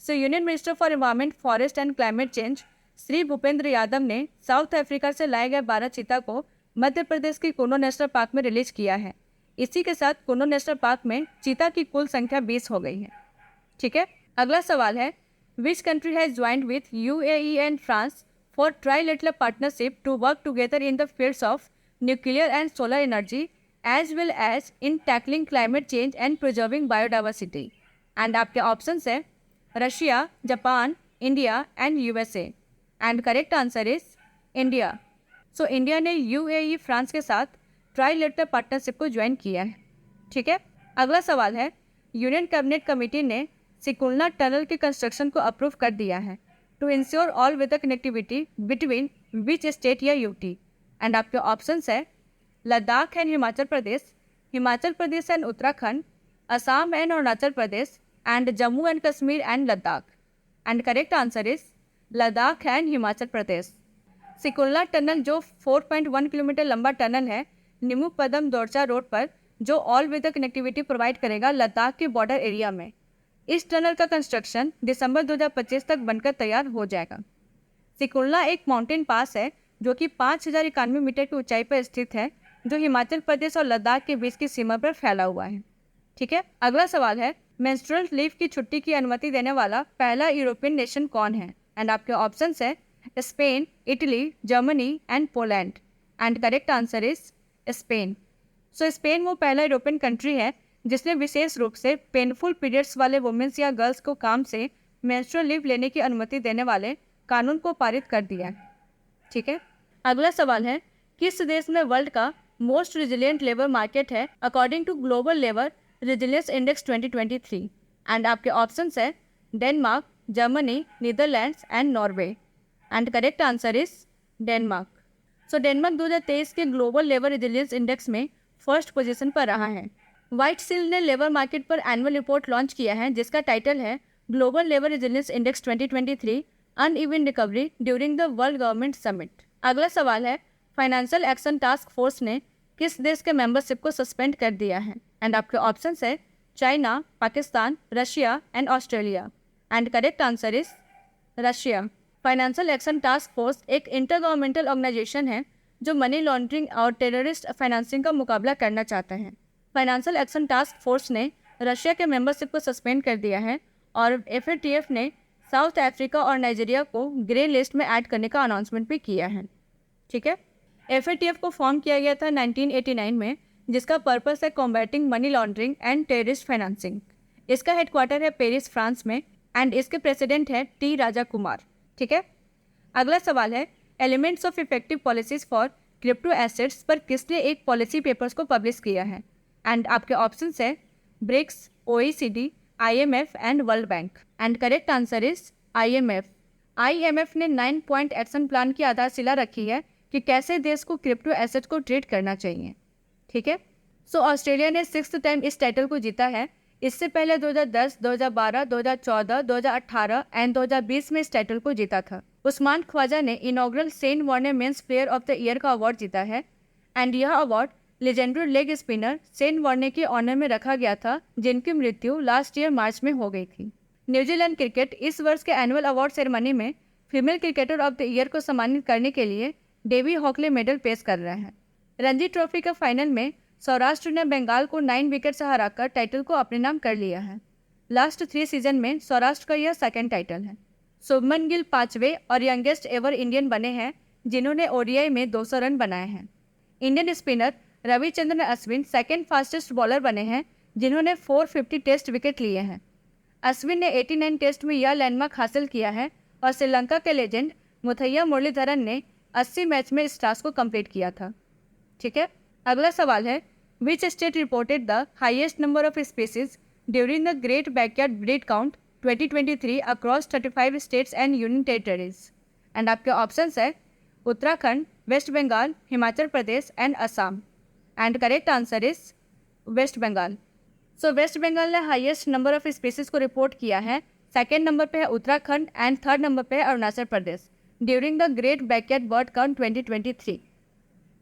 So union minister for environment, forest and climate change Shri Bhupendra Yadav ने साउथ अफ्रीका से लाए गए भारत चीता को मध्य प्रदेश की कुनो नेशनल पार्क में रिलीज किया है। इसी के साथ कुनो नेशनल पार्क में चीता की कुल संख्या 20 हो गई है। ठीक है, अगला सवाल है, which country has joined with UAE and France for trilateral partnership to work together in the fields of nuclear and solar energy as well as in tackling climate change and preserving biodiversity? And आपके ऑप्शंस है Russia, Japan, India and USA। And correct answer is India. So India ने UAE फ्रांस के साथ ट्राइलेटरल पार्टनरशिप को ज्वाइन किया है। ठीक है, अगला सवाल है, यूनियन कैबिनेट कमेटी ने सिकुलना टनल के कंस्ट्रक्शन को अप्रूव कर दिया है to ensure all weather connectivity between which state या UT? एंड आपके ऑप्शंस है Ladakh and Himachal Pradesh and Uttarakhand, Assam and Arunachal Pradesh and Jammu and Kashmir and Ladakh. And correct answer is Ladakh and Himachal Pradesh. Shinkula tunnel जो 4.1 किलोमीटर लंबा टनल है निमू पदम दोरचा रोड पर जो ऑल वेदर कनेक्टिविटी प्रोवाइड करेगा लद्दाख के बॉर्डर एरिया में। इस टनल का कंस्ट्रक्शन दिसंबर 2025 तक बनकर तैयार हो जाएगा। सिकुलना एक माउंटेन पास है जो कि 5091 मीटर की ऊंचाई पर स्थित है जो हिमाचल प्रदेश और लद्दाख के बीच की सीमा पर फैला हुआ है। ठीक है, अगला सवाल है, मेंस्ट्रुअल लीव की छुट्टी की अनुमति देने वाला पहला यूरोपियन नेशन कौन है? एंड आपके ऑप्शंस है Spain, Italy, Germany and Poland. And correct answer is Spain. So Spain वो पहला यूरोपियन कंट्री है जिसने विशेष रूप से पेनफुल पीरियड्स वाले वुमेन्स या गर्ल्स को काम से मेंस्ट्रुअल लीव लेने की अनुमति देने वाले कानून को पारित कर दिया है। ठीक है, अगला सवाल है, किस देश में वर्ल्ड का मोस्ट रिजिलियंट लेबर मार्केट है according to global labour resilience index 2023? And आपके ऑप्शंस है Denmark, Germany, Netherlands and Norway. And correct answer is Denmark. So Denmark 2023 के ग्लोबल लेबर रिजिलियंस इंडेक्स में फर्स्ट पोजीशन पर रहा है। व्हाइट सील ने लेबर मार्केट पर एनुअल रिपोर्ट लॉन्च किया है जिसका टाइटल है global labour resilience index 2023 uneven recovery during the world government summit. अगला सवाल है, फाइनेंशियल एक्शन टास्क फोर्स ने किस देश के मेंबरशिप को सस्पेंड कर दिया है? एंड आपके ऑप्शन है China, Pakistan, Russia and Australia. And correct answer is Russia. Financial action task force एक इंटर गवर्नमेंटल ऑर्गेनाइजेशन है जो मनी लॉन्ड्रिंग और टेररिस्ट फाइनेंसिंग का मुकाबला करना चाहता है। फाइनेंशियल एक्शन टास्क फोर्स ने रशिया के मेंबरशिप को सस्पेंड कर दिया है और FATF ने साउथ अफ्रीका और नाइजीरिया को ग्रे लिस्ट में ऐड करने का अनाउंसमेंट भी किया है। ठीक है, FATF को फॉर्म किया गया था 1989 में, जिसका पर्पस है combating money laundering and terrorist financing. इसका हेडक्वार्टर है पेरिस, फ्रांस में एंड इसके प्रेसिडेंट है T राजा कुमार। ठीक है, अगला सवाल है elements of effective policies for crypto assets पर किसने एक पॉलिसी पेपर्स को पब्लिश किया है? एंड आपके ऑप्शन है BRICS, OECD, IMF and world bank. And correct answer is IMF। IMF ने 9 पॉइंट एक्शन प्लान की आधारशिला रखी है कि कैसे देश को क्रिप्टो एसेट को ट्रीट करना चाहिए। ठीक है, सो ऑस्ट्रेलिया ने 6th टाइम इस टाइटल को जीता है। इससे पहले 2010, 2012, 2014, 2018 एंड 2020 में इस टाइटल को जीता था। उस्मान ख्वाजा ने inaugural Shane Warne men's player of the year का अवार्ड जीता है एंड यह award legendary leg spinner Shane Warne के ऑनर में रखा गया था, जिनकी मृत्यु लास्ट ईयर मार्च में हो गई थी। न्यूजीलैंड क्रिकेट इस वर्ष के एनुअल अवार्ड सेरेमनी में female cricketer of the year को सम्मानित करने के लिए डेवी हॉकले मेडल पेश कर रहा है। रणजी ट्रॉफी के फाइनल में सौराष्ट्र ने बंगाल को 9 विकेट से हराकर टाइटल को अपने नाम कर लिया है। लास्ट 3 सीजन में सौराष्ट्र का यह 2nd टाइटल है। शुभमन गिल 5वें और यंगेस्ट एवर इंडियन बने हैं जिन्होंने ODI में 200 रन बनाए हैं। Indian spinner Ravichandran Ashwin 2nd fastest bowler बने हैं जिन्होंने 450 टेस्ट विकेट लिए हैं। अश्विन ने 89 टेस्ट में यह लैंडमार्क हासिल किया है और श्रीलंका के लेजेंड मुथैया मुरलीधरन ने 80 मैच में इस टास्क को कंप्लीट किया था। ठीक है, अगला सवाल है which state reported the highest number of species during the great backyard bird count 2023 across 35 states and union territories? And आपके ऑप्शंस है Uttarakhand, West Bengal, Himachal Pradesh and Assam. And correct answer is West Bengal. So West Bengal ने हाईएस्ट नंबर ऑफ स्पीसीज को रिपोर्ट किया है। 2nd नंबर पे है उत्तराखंड एंड 3rd नंबर पे है Arunachal Pradesh during the great backyard bird count 2023।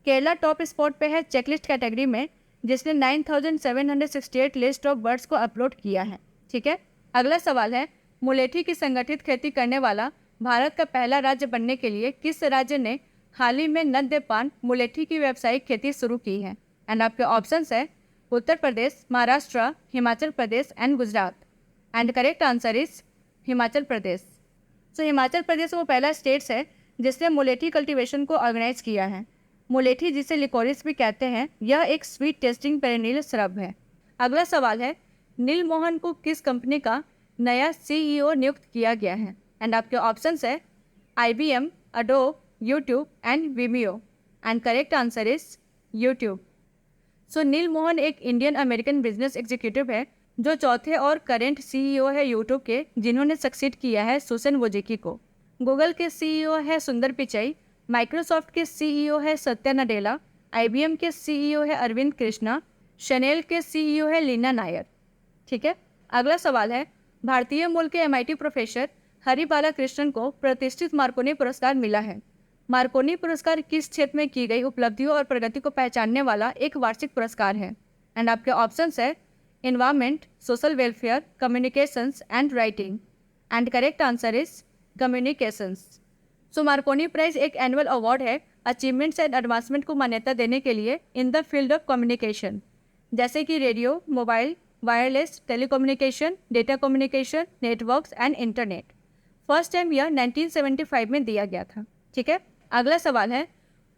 Kerala top spot पे है चेकलिस्ट कैटेगरी में, जिसने 9768 लिस्ट ऑफ बर्ड्स को अपलोड किया है। ठीक है, अगला सवाल है मुलेठी की संगठित खेती करने वाला भारत का पहला राज्य बनने के लिए किस राज्य ने हाल ही में नद्यपान मुलेठी की व्यावसायिक खेती शुरू की है? एंड आपके ऑप्शंस है Uttar Pradesh, Maharashtra, Himachal Pradesh and Gujarat. And correct answer is Himachal Pradesh. So Himachal Pradesh वो पहला स्टेट्स है जिसने मुलेठी कल्टीवेशन को ऑर्गेनाइज किया है। मुलेठी, जिसे लिकोरिस भी कहते हैं, यह एक स्वीट टेस्टिंग पेरेनियल श्रब है। अगला सवाल है नील मोहन को किस कंपनी का नया CEO नियुक्त किया गया है? एंड आपके ऑप्शंस है IBM, Adobe, YouTube and Vimeo. And correct answer is YouTube. So Neal Mohan एक इंडियन अमेरिकन बिजनेस एग्जीक्यूटिव है जो चौथे और करेंट CEO है यूट्यूब के, जिन्होंने सक्सीड किया है सुसेन वोजिकी को। गूगल के CEO है सुंदर पिचाई, माइक्रोसॉफ्ट के CEO है सत्या नडेला, IBM के CEO है अरविंद कृष्णा, शनेल के CEO है लीना नायर। ठीक है, अगला सवाल है भारतीय मूल के MIT प्रोफेसर हरि बालाकृष्णन को प्रतिष्ठित मार्कोनी पुरस्कार मिला है। मार्कोनी पुरस्कार किस क्षेत्र में की गई उपलब्धियों और प्रगति को पहचानने वाला एक वार्षिक पुरस्कार है? एंड आपके ऑप्शंस है environment, social welfare, communications and writing. And correct answer is communications. So Marconi prize एक एनुअल अवार्ड है अचीवमेंट्स एंड एडवांसमेंट को मान्यता देने के लिए in the field of communication, जैसे कि radio, mobile, wireless, telecommunication, data communication, networks and internet. First time यह 1975 में दिया गया था। ठीक है, अगला सवाल है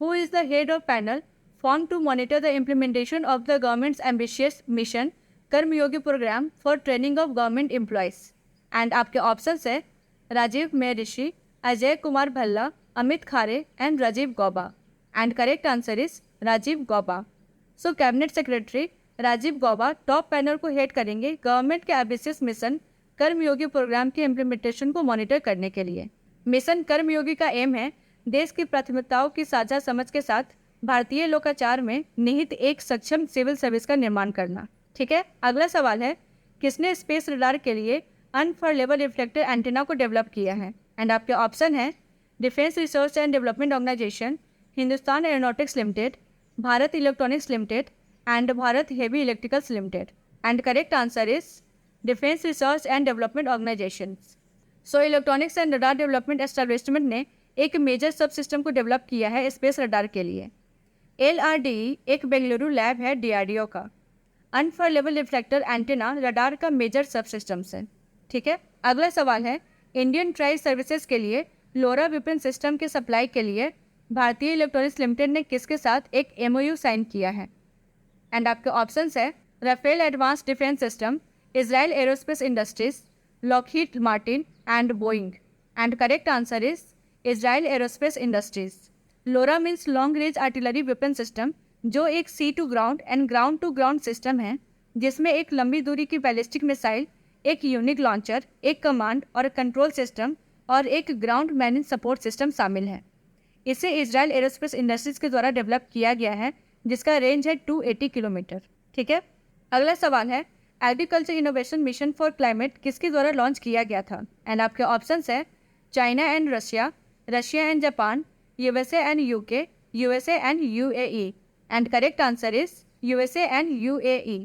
who is the head of panel form to monitor the implementation of the government's ambitious mission Karmayogi programme for training of government employees? And आपके ऑप्शंस है Rajiv Mehrishi, Ajay Kumar Bhalla, Amit Khare and Rajiv Gauba. And correct answer is Rajiv Gauba. So cabinet secretary Rajiv Gauba top panel को हेड करेंगे गवर्नमेंट के एम्बिशियस मिशन कर्मयोगी प्रोग्राम की इम्प्लीमेंटेशन को मॉनिटर करने के लिए। मिशन कर्मयोगी का एम है देश की प्राथमिकताओं की साझा समझ के साथ भारतीय लोकाचार में निहित एक सक्षम सिविल सर्विस का निर्माण करना। ठीक है, अगला सवाल है किसने स्पेस रडार के लिए अनफॉरलेबल रिफ्लेक्टर एंटीना को डेवलप किया है? एंड आपके ऑप्शन है defence research and development organisation, Hindustan aeronautics limited, Bharat electronics limited and Bharat heavy electricals limited. And correct answer is defence research and development organisation. So electronics and radar development establishment ने एक मेजर सब सिस्टम को डेवलप किया है स्पेस रडार के लिए। LRDE एक बेंगलुरु लैब है DRDO का। अनफॉइलेबल रिफ्लेक्टर एंटेना रडार का मेजर सब सिस्टम्स है। ठीक है, अगला सवाल है, इंडियन ट्राइब सर्विसेज के लिए लोरा वेपन सिस्टम के सप्लाई के लिए भारतीय इलेक्ट्रॉनिक्स लिमिटेड ने किसके साथ एक MOU साइन किया है? एंड आपके ऑप्शंस है Rafael Advance Defense System, Israel Aerospace Industries, Lockheed Martin and Boeing. And correct answer is Israel Aerospace Industries. LORA means long range artillery weapon system, जो एक sea to ground and ground to ground system है जिसमें एक लंबी दूरी की बैलिस्टिक मिसाइल, एक यूनिक लॉन्चर, एक कमांड और कंट्रोल सिस्टम और एक ग्राउंड मैनेज सपोर्ट सिस्टम शामिल है। इसे इजराइल एरोस्पेस इंडस्ट्रीज के द्वारा डेवलप किया गया है जिसका रेंज है 280 किलोमीटर। ठीक है, अगला सवाल है, agriculture innovation mission for climate किसके द्वारा लॉन्च किया गया था? एंड आपके ऑप्शंस है China and Russia, Russia and Japan, USA and UK, USA and UAE। And correct answer is USA and UAE।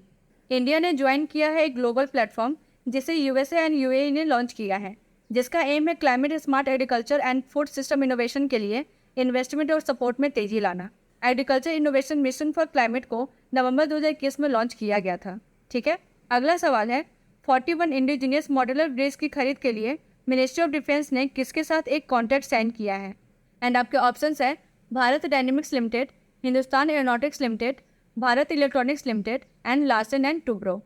India ने ज्वाइन किया है एक ग्लोबल प्लेटफॉर्म जिसे USA एंड UAE ने लॉन्च किया है, जिसका एम है climate smart agriculture and food system innovation के लिए इन्वेस्टमेंट और सपोर्ट में तेजी लाना। Agriculture innovation mission for climate को नवंबर 2021 में लॉन्च किया गया था। ठीक है, अगला सवाल है, 41 इंडिजीनियस मॉड्यूलर ब्रिज की खरीद के लिए मिनिस्ट्री ऑफ डिफेंस ने किसके साथ एक कॉन्ट्रैक्ट साइन किया है? एंड आपके ऑप्शंस है Bharat Dynamics Limited, Hindustan aeronautics limited, Bharat electronics limited and Larsen and Toubro.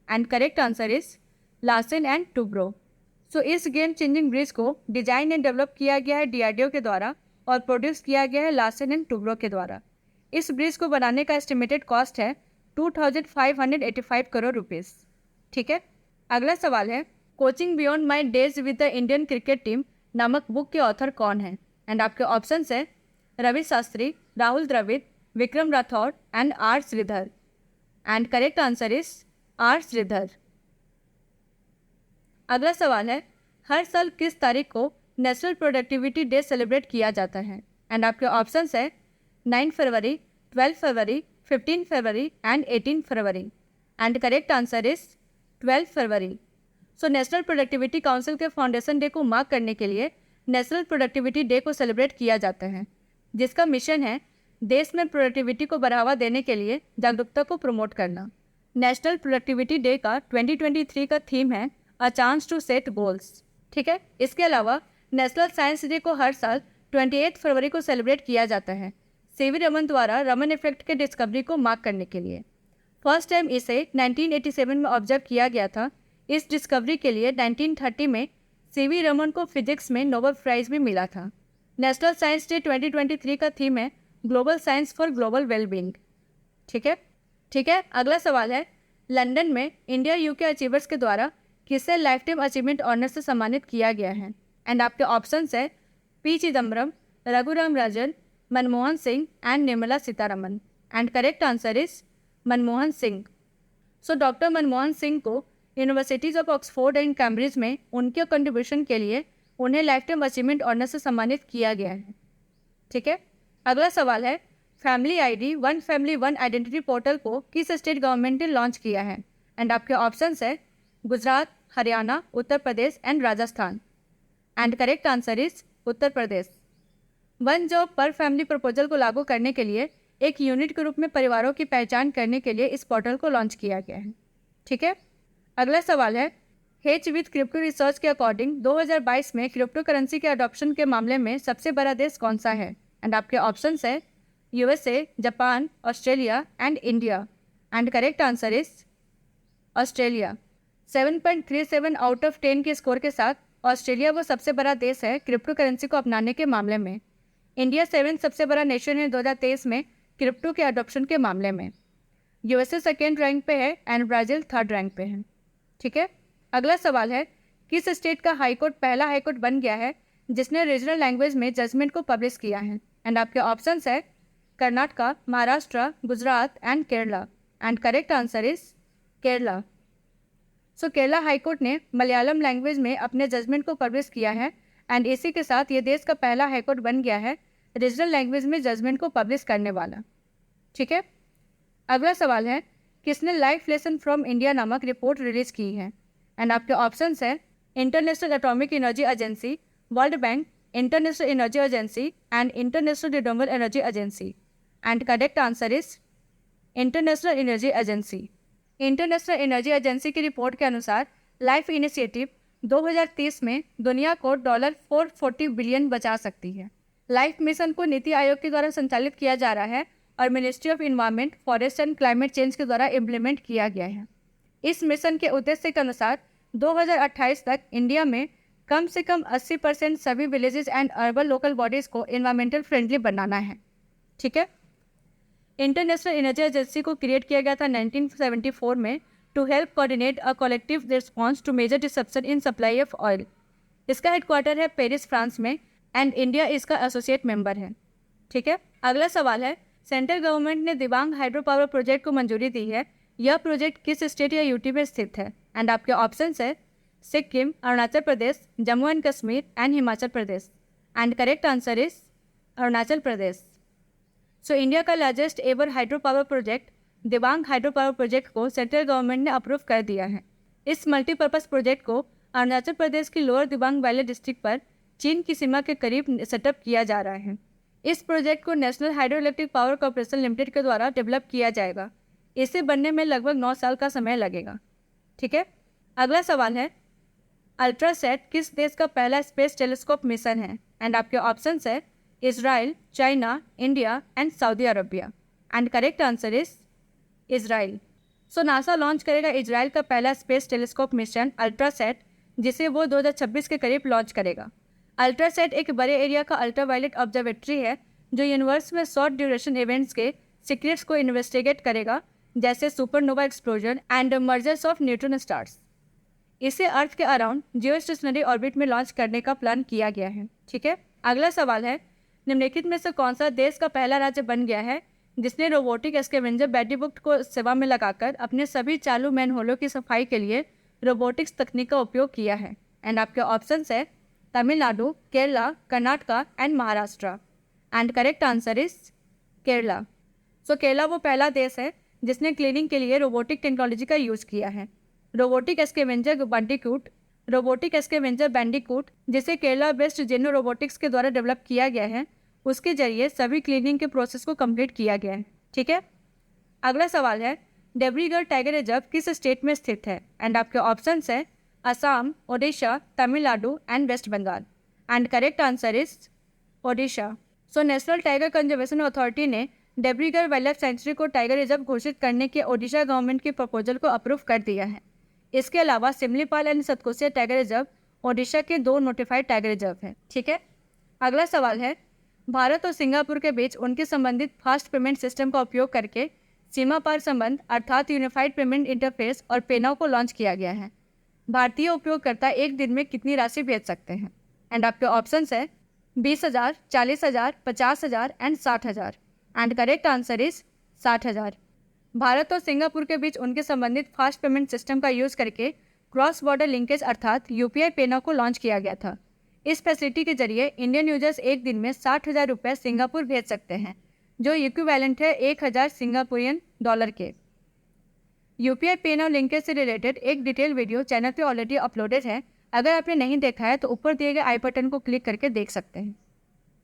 And correct answer is Larsen and Toubro. So इस गेम चेंजिंग ब्रिज को डिजाइन एंड डेवलप किया गया है DRDO के द्वारा और प्रोड्यूस किया गया है लार्सन एंड टूब्रो के द्वारा। इस ब्रिज को बनाने का एस्टिमेटेड कॉस्ट है 2585 करोड़ रुपीस। ठीक है, अगला सवाल है, coaching beyond my days with the Indian cricket team नामक बुक के ऑथर कौन है? एंड आपके ऑप्शंस है Ravi Shastri, Rahul Dravid, Vikram Rathour and R Sridhar. And correct answer is R Sridhar. अगला सवाल है, हर साल किस तारीख को नेशनल प्रोडक्टिविटी डे सेलिब्रेट किया जाता है? एंड आपके ऑप्शंस है 9 फरवरी, 12 फरवरी, 15 फरवरी एंड 18 फरवरी। एंड करेक्ट आंसर इज 12 फरवरी। सो नेशनल प्रोडक्टिविटी काउंसिल के फाउंडेशन डे को मार्क करने के लिए नेशनल प्रोडक्टिविटी डे को सेलिब्रेट किया जाता है, जिसका मिशन है देश में प्रोडक्टिविटी को बढ़ावा देने के लिए जागरूकता को प्रमोट करना। नेशनल प्रोडक्टिविटी डे का 2023 का थीम है a chance to set goals. ठीक है, इसके अलावा नेशनल साइंस डे को हर साल 28 फरवरी को सेलिब्रेट किया जाता है CV रमन द्वारा रमन इफेक्ट के डिस्कवरी को मार्क करने के लिए। फर्स्ट टाइम इसे 1987 में ऑब्जर्व किया गया था। इस डिस्कवरी के लिए 1930 में CV रमन को फिजिक्स में नोबेल प्राइज भी मिला था। नेशनल साइंस डे 2023 का थीम है global science for global wellbeing. ठीक है, अगला सवाल है, लंदन में इंडिया UK अचीवर्स के द्वारा किसे लाइफ टाइम अचीवमेंट ऑनर से सम्मानित किया गया है? एंड आपके ऑप्शंस है P Chidambaram, Raghuram Rajan, Manmohan Singh and Nirmala Sitharaman. And correct answer is Manmohan Singh. So doctor Manmohan Singh को universities of Oxford and Cambridge में उनके कंट्रीब्यूशन के लिए उन्हें लाइफ टाइम अचीवमेंट ऑनर से सम्मानित किया गया है। ठीक है, अगला सवाल है, family ID one family one identity portal को किस स्टेट गवर्नमेंट ने लॉन्च किया है? एंड आपके ऑप्शंस है Gujarat, Haryana, Uttar Pradesh and Rajasthan. And correct answer is Uttar Pradesh. One job per family proposal को लागू करने के लिए एक यूनिट के रूप में परिवारों की पहचान करने के लिए इस पोर्टल को लॉन्च किया गया है। ठीक है, अगला सवाल है, हेच विद क्रिप्टो रिसर्च के अकॉर्डिंग 2022 में क्रिप्टो करेंसी के अडॉप्शन के मामले में सबसे बड़ा देश कौन सा है? एंड आपके ऑप्शंस है USA, Japan, Australia and India. And correct answer is Australia. 7.37 out of 10 के स्कोर के साथ ऑस्ट्रेलिया वो सबसे बड़ा देश है क्रिप्टो करेंसी को अपनाने के मामले में। इंडिया 7 सबसे बड़ा नेशन है 2023 में क्रिप्टो के अडॉप्शन के मामले में। USA सेकेंड रैंक पे है एंड ब्राज़ील थर्ड रैंक पे है। ठीक है, अगला सवाल है, किस स्टेट का हाईकोर्ट पहला हाईकोर्ट बन गया है जिसने रीजनल लैंग्वेज में जजमेंट को पब्लिश किया है? एंड आपके ऑप्शंस है Karnataka, Maharashtra, Gujarat and Kerala. And correct answer is Kerala. So Kerala high court ने मलयालम लैंग्वेज में अपने जजमेंट को पब्लिश किया है एंड इसी के साथ ये देश का पहला हाईकोर्ट बन गया है रीजनल लैंग्वेज में जजमेंट को पब्लिश करने वाला। ठीक है, अगला सवाल है किसने लाइफ लेसन फ्रॉम इंडिया नामक रिपोर्ट रिलीज की है? एंड आपके ऑप्शंस है international atomic energy agency, world bank, international energy agency and international renewable energy agency. And correct answer is international energy agency. International energy agency की रिपोर्ट के अनुसार लाइफ इनिशिएटिव 2030 में दुनिया को $440 बिलियन बचा सकती है। लाइफ मिशन को नीति आयोग के द्वारा संचालित किया जा रहा है और ministry of environment, forest and climate change के द्वारा इम्प्लीमेंट किया गया है। इस मिशन के उद्देश्य के अनुसार 2028 तक इंडिया में कम से कम 80% सभी villages and urban local bodies को इन्वायरमेंटल फ्रेंडली बनाना है। ठीक है, इंटरनेशनल एनर्जी एजेंसी को क्रिएट किया गया था 1974 में to help coordinate a collective response to major disruption in supply of oil. इसका हेडक्वार्टर है पेरिस, फ्रांस में एंड इंडिया इसका एसोसिएट मेंबर है। ठीक है, अगला सवाल है सेंट्रल गवर्नमेंट ने दिबांग हाइड्रो पावर प्रोजेक्ट को मंजूरी दी है। यह प्रोजेक्ट किस स्टेट या यूटी में स्थित है? एंड आपके ऑप्शंस है Sikkim, Arunachal Pradesh, Jammu and Kashmir and Himachal Pradesh. And correct answer is Arunachal Pradesh. So India का largest ever hydro power project Dibang hydro power project को सेंट्रल गवर्नमेंट ने अप्रूव कर दिया है। इस मल्टीपर्पज़ प्रोजेक्ट को अरुणाचल प्रदेश की लोअर दिबांग वैली डिस्ट्रिक्ट पर चीन की सीमा के करीब सेटअप किया जा रहा है। इस प्रोजेक्ट को national hydro electric power corporation limited के द्वारा डेवलप किया जाएगा। इसे बनने में लगभग 9 साल का समय लगेगा। ठीक है, अगला सवाल है अल्ट्रासैट किस देश का पहला स्पेस टेलीस्कोप मिशन है? एंड आपके ऑप्शंस है Israel, China, India and Saudi Arabia. And correct answer is Israel. So NASA launch करेगा इजराइल का पहला स्पेस टेलीस्कोप मिशन अल्ट्रासैट, जिसे वो 2026 के करीब लॉन्च करेगा। अल्ट्रासैट एक बड़े एरिया का अल्ट्रावायलेट ऑब्जर्वेटरी है जो यूनिवर्स में शॉर्ट ड्यूरेशन इवेंट्स के सीक्रेट्स को इन्वेस्टिगेट करेगा, जैसे supernova explosion and mergers of neutron stars. इसे अर्थ के अराउंड जियो स्टेशनरी ऑर्बिट में लॉन्च करने का प्लान किया गया है। ठीक है, अगला सवाल है निम्नलिखित में से कौन सा देश का पहला राज्य बन गया है जिसने रोबोटिक स्कैवेंजर बैटरीबुक को सेवा में लगाकर अपने सभी चालू मैनहोलों की सफाई के लिए रोबोटिक्स तकनीक का उपयोग किया है? एंड आपके ऑप्शंस है Tamil Nadu, Kerala, Karnataka and Maharashtra. And correct answer is Kerala. So Kerala वो पहला देश है जिसने क्लीनिंग के लिए रोबोटिक टेक्नोलॉजी का यूज़ किया है। रोबोटिक स्कैवेंजर बैंडिकूट जिसे केरला बेस्ड जेनो रोबोटिक्स के द्वारा डेवलप किया गया है, उसके जरिए सभी क्लीनिंग के प्रोसेस को कंप्लीट किया गया है। ठीक है, अगला सवाल है देवरीगढ़ टाइगर रिजर्व किस स्टेट में स्थित है? एंड आपके ऑप्शंस है Assam, Odisha, Tamil Nadu and West Bengal. And correct answer is Odisha. So national tiger conservation authority ने देवरीगढ़ वाइल्ड लाइफ सेंचुरी को टाइगर रिजर्व घोषित करने के ओडिशा गवर्नमेंट के प्रपोजल को अप्रूव कर दिया है। इसके अलावा Similipal and Satkosia tiger reserve Odisha के 2 नोटिफाइड टाइगर रिजर्व हैं। ठीक है, अगला सवाल है भारत और सिंगापुर के बीच उनके संबंधित फास्ट पेमेंट सिस्टम का उपयोग करके सीमा पार संबंध अर्थात यूनिफाइड पेमेंट इंटरफेस और पेनाव को लॉन्च किया गया है। भारतीय उपयोगकर्ता एक दिन में कितनी राशि भेज सकते हैं? एंड आपके ऑप्शंस है 20,000, 40,000, 50,000 and 60,000। And correct answer is 60,000। Bharat और सिंगापुर के बीच उनके संबंधित फास्ट पेमेंट सिस्टम का यूज़ करके क्रॉस बॉर्डर लिंकेज अर्थात यूपीआई पेनाव को लॉन्च किया गया था। इस फैसिलिटी के जरिए इंडियन यूजर्स एक दिन में 60,000 रुपये सिंगापुर भेज सकते हैं, जो इक्विवेलेंट है 1,000 सिंगापुरियन डॉलर के। यूपीआई पेनाव लिंकेज से रिलेटेड एक डिटेल वीडियो चैनल पे ऑलरेडी अपलोडेड है। अगर आपने नहीं देखा है तो ऊपर दिए गए आई बटन को क्लिक करके देख सकते हैं।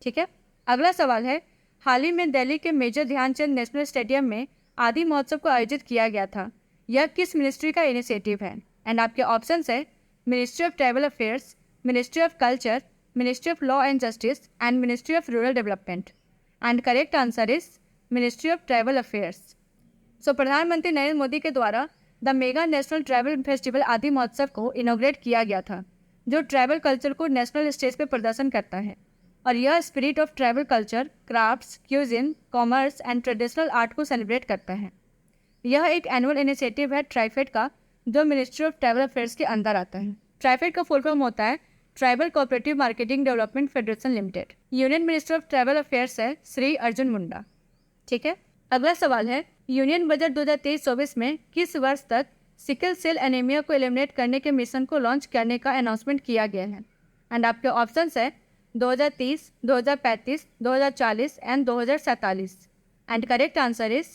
ठीक है, अगला सवाल है हाल ही में दिल्ली के मेजर ध्यानचंद नेशनल स्टेडियम में आदि महोत्सव को आयोजित किया गया था। यह किस मिनिस्ट्री का इनिशिएटिव है? एंड आपके ऑप्शंस है ministry of Tribal Affairs, ministry of Culture, Ministry of Law and Justice and ministry of Rural Development. And correct answer is ministry of Tribal Affairs. So प्रधानमंत्री नरेंद्र मोदी के द्वारा the mega national tribal festival Aadi Mahotsav को इनॉग्रेट किया गया था, जो ट्राइबल कल्चर को नेशनल स्टेज पर प्रदर्शन करता है और यह spirit of tribal culture, crafts, cuisine, commerce and traditional art को सेलिब्रेट करता है। यह एक एनुअल इनिशिएटिव है ट्राइफेड का, जो मिनिस्ट्री ऑफ ट्राइबल अफेयर्स के अंदर आता है। ट्राइफेड का फुल फॉर्म होता है tribal cooperative marketing development federation limited. Union minister of Tribal affairs है श्री अर्जुन मुंडा। ठीक है, अगला सवाल है यूनियन बजट 2023-24 में किस वर्ष तक सिकल सेल एनीमिया को एलिमिनेट करने के मिशन को लॉन्च करने का अनाउंसमेंट किया गया है? एंड आपके ऑप्शंस है 2030, 2035, 2040 and 2047। And correct answer is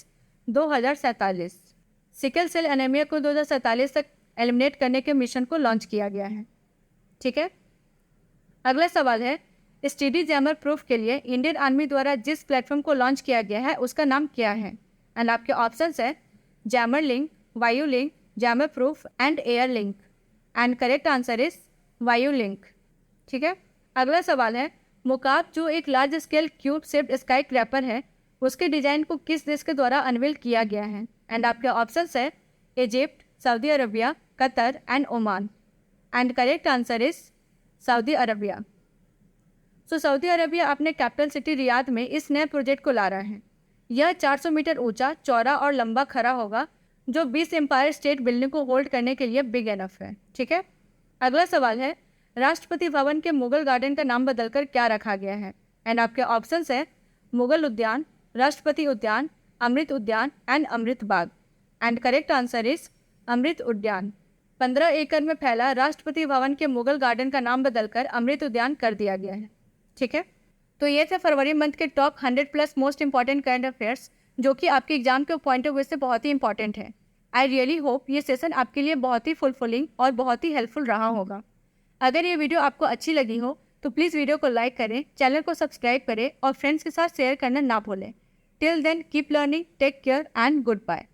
2047। Sickle cell anaemia को 2047 तक एलिमिनेट करने के मिशन को लॉन्च किया गया है। ठीक है, अगला सवाल है, स्टडी जैमर प्रूफ के लिए इंडियन आर्मी द्वारा जिस प्लेटफॉर्म को लॉन्च किया गया है उसका नाम क्या है? एंड आपके ऑप्शंस है jammer link, Vayu link, jammer proof and air link. And correct answer is Vayu link. ठीक है, अगला सवाल है, मुकाब जो एक large scale cube shaped skyscraper है, उसके डिजाइन को किस देश के द्वारा अनवील किया गया है? एंड आपके ऑप्शंस है Egypt, Saudi Arabia, Qatar and Oman. And correct answer is Saudi Arabia. So Saudi Arabia अपने कैपिटल सिटी रियाद में इस नए प्रोजेक्ट को ला रहा है। यह 400 मीटर ऊंचा, चौड़ा और लंबा खड़ा होगा, जो 20 एम्पायर स्टेट बिल्डिंग को होल्ड करने के लिए बिग एनफ है। ठीक है, अगला सवाल है, राष्ट्रपति भवन के मुगल गार्डन का नाम बदलकर क्या रखा गया है? एंड आपके ऑप्शंस है मुगल उद्यान, राष्ट्रपति Udyan, Amrit Udyan and Amrit Bagh. And correct answer is Amrit Udyan. 15 एकड़ में फैला राष्ट्रपति भवन के मुगल गार्डन का नाम बदलकर अमृत उद्यान कर दिया गया है। ठीक है, तो ये थे फरवरी मंथ के top 100+ most important current affairs, जो कि आपके एग्जाम के पॉइंट ऑफ व्यू से बहुत ही इंपॉर्टेंट है। आई रियली होप ये सेशन आपके लिए बहुत ही फुलफिलिंग और बहुत ही हेल्पफुल रहा होगा। अगर ये वीडियो आपको अच्छी लगी हो तो प्लीज़ वीडियो को लाइक करें, चैनल को सब्सक्राइब करें और फ्रेंड्स के साथ शेयर करना ना भूलें। Till then keep learning, take care and good bye.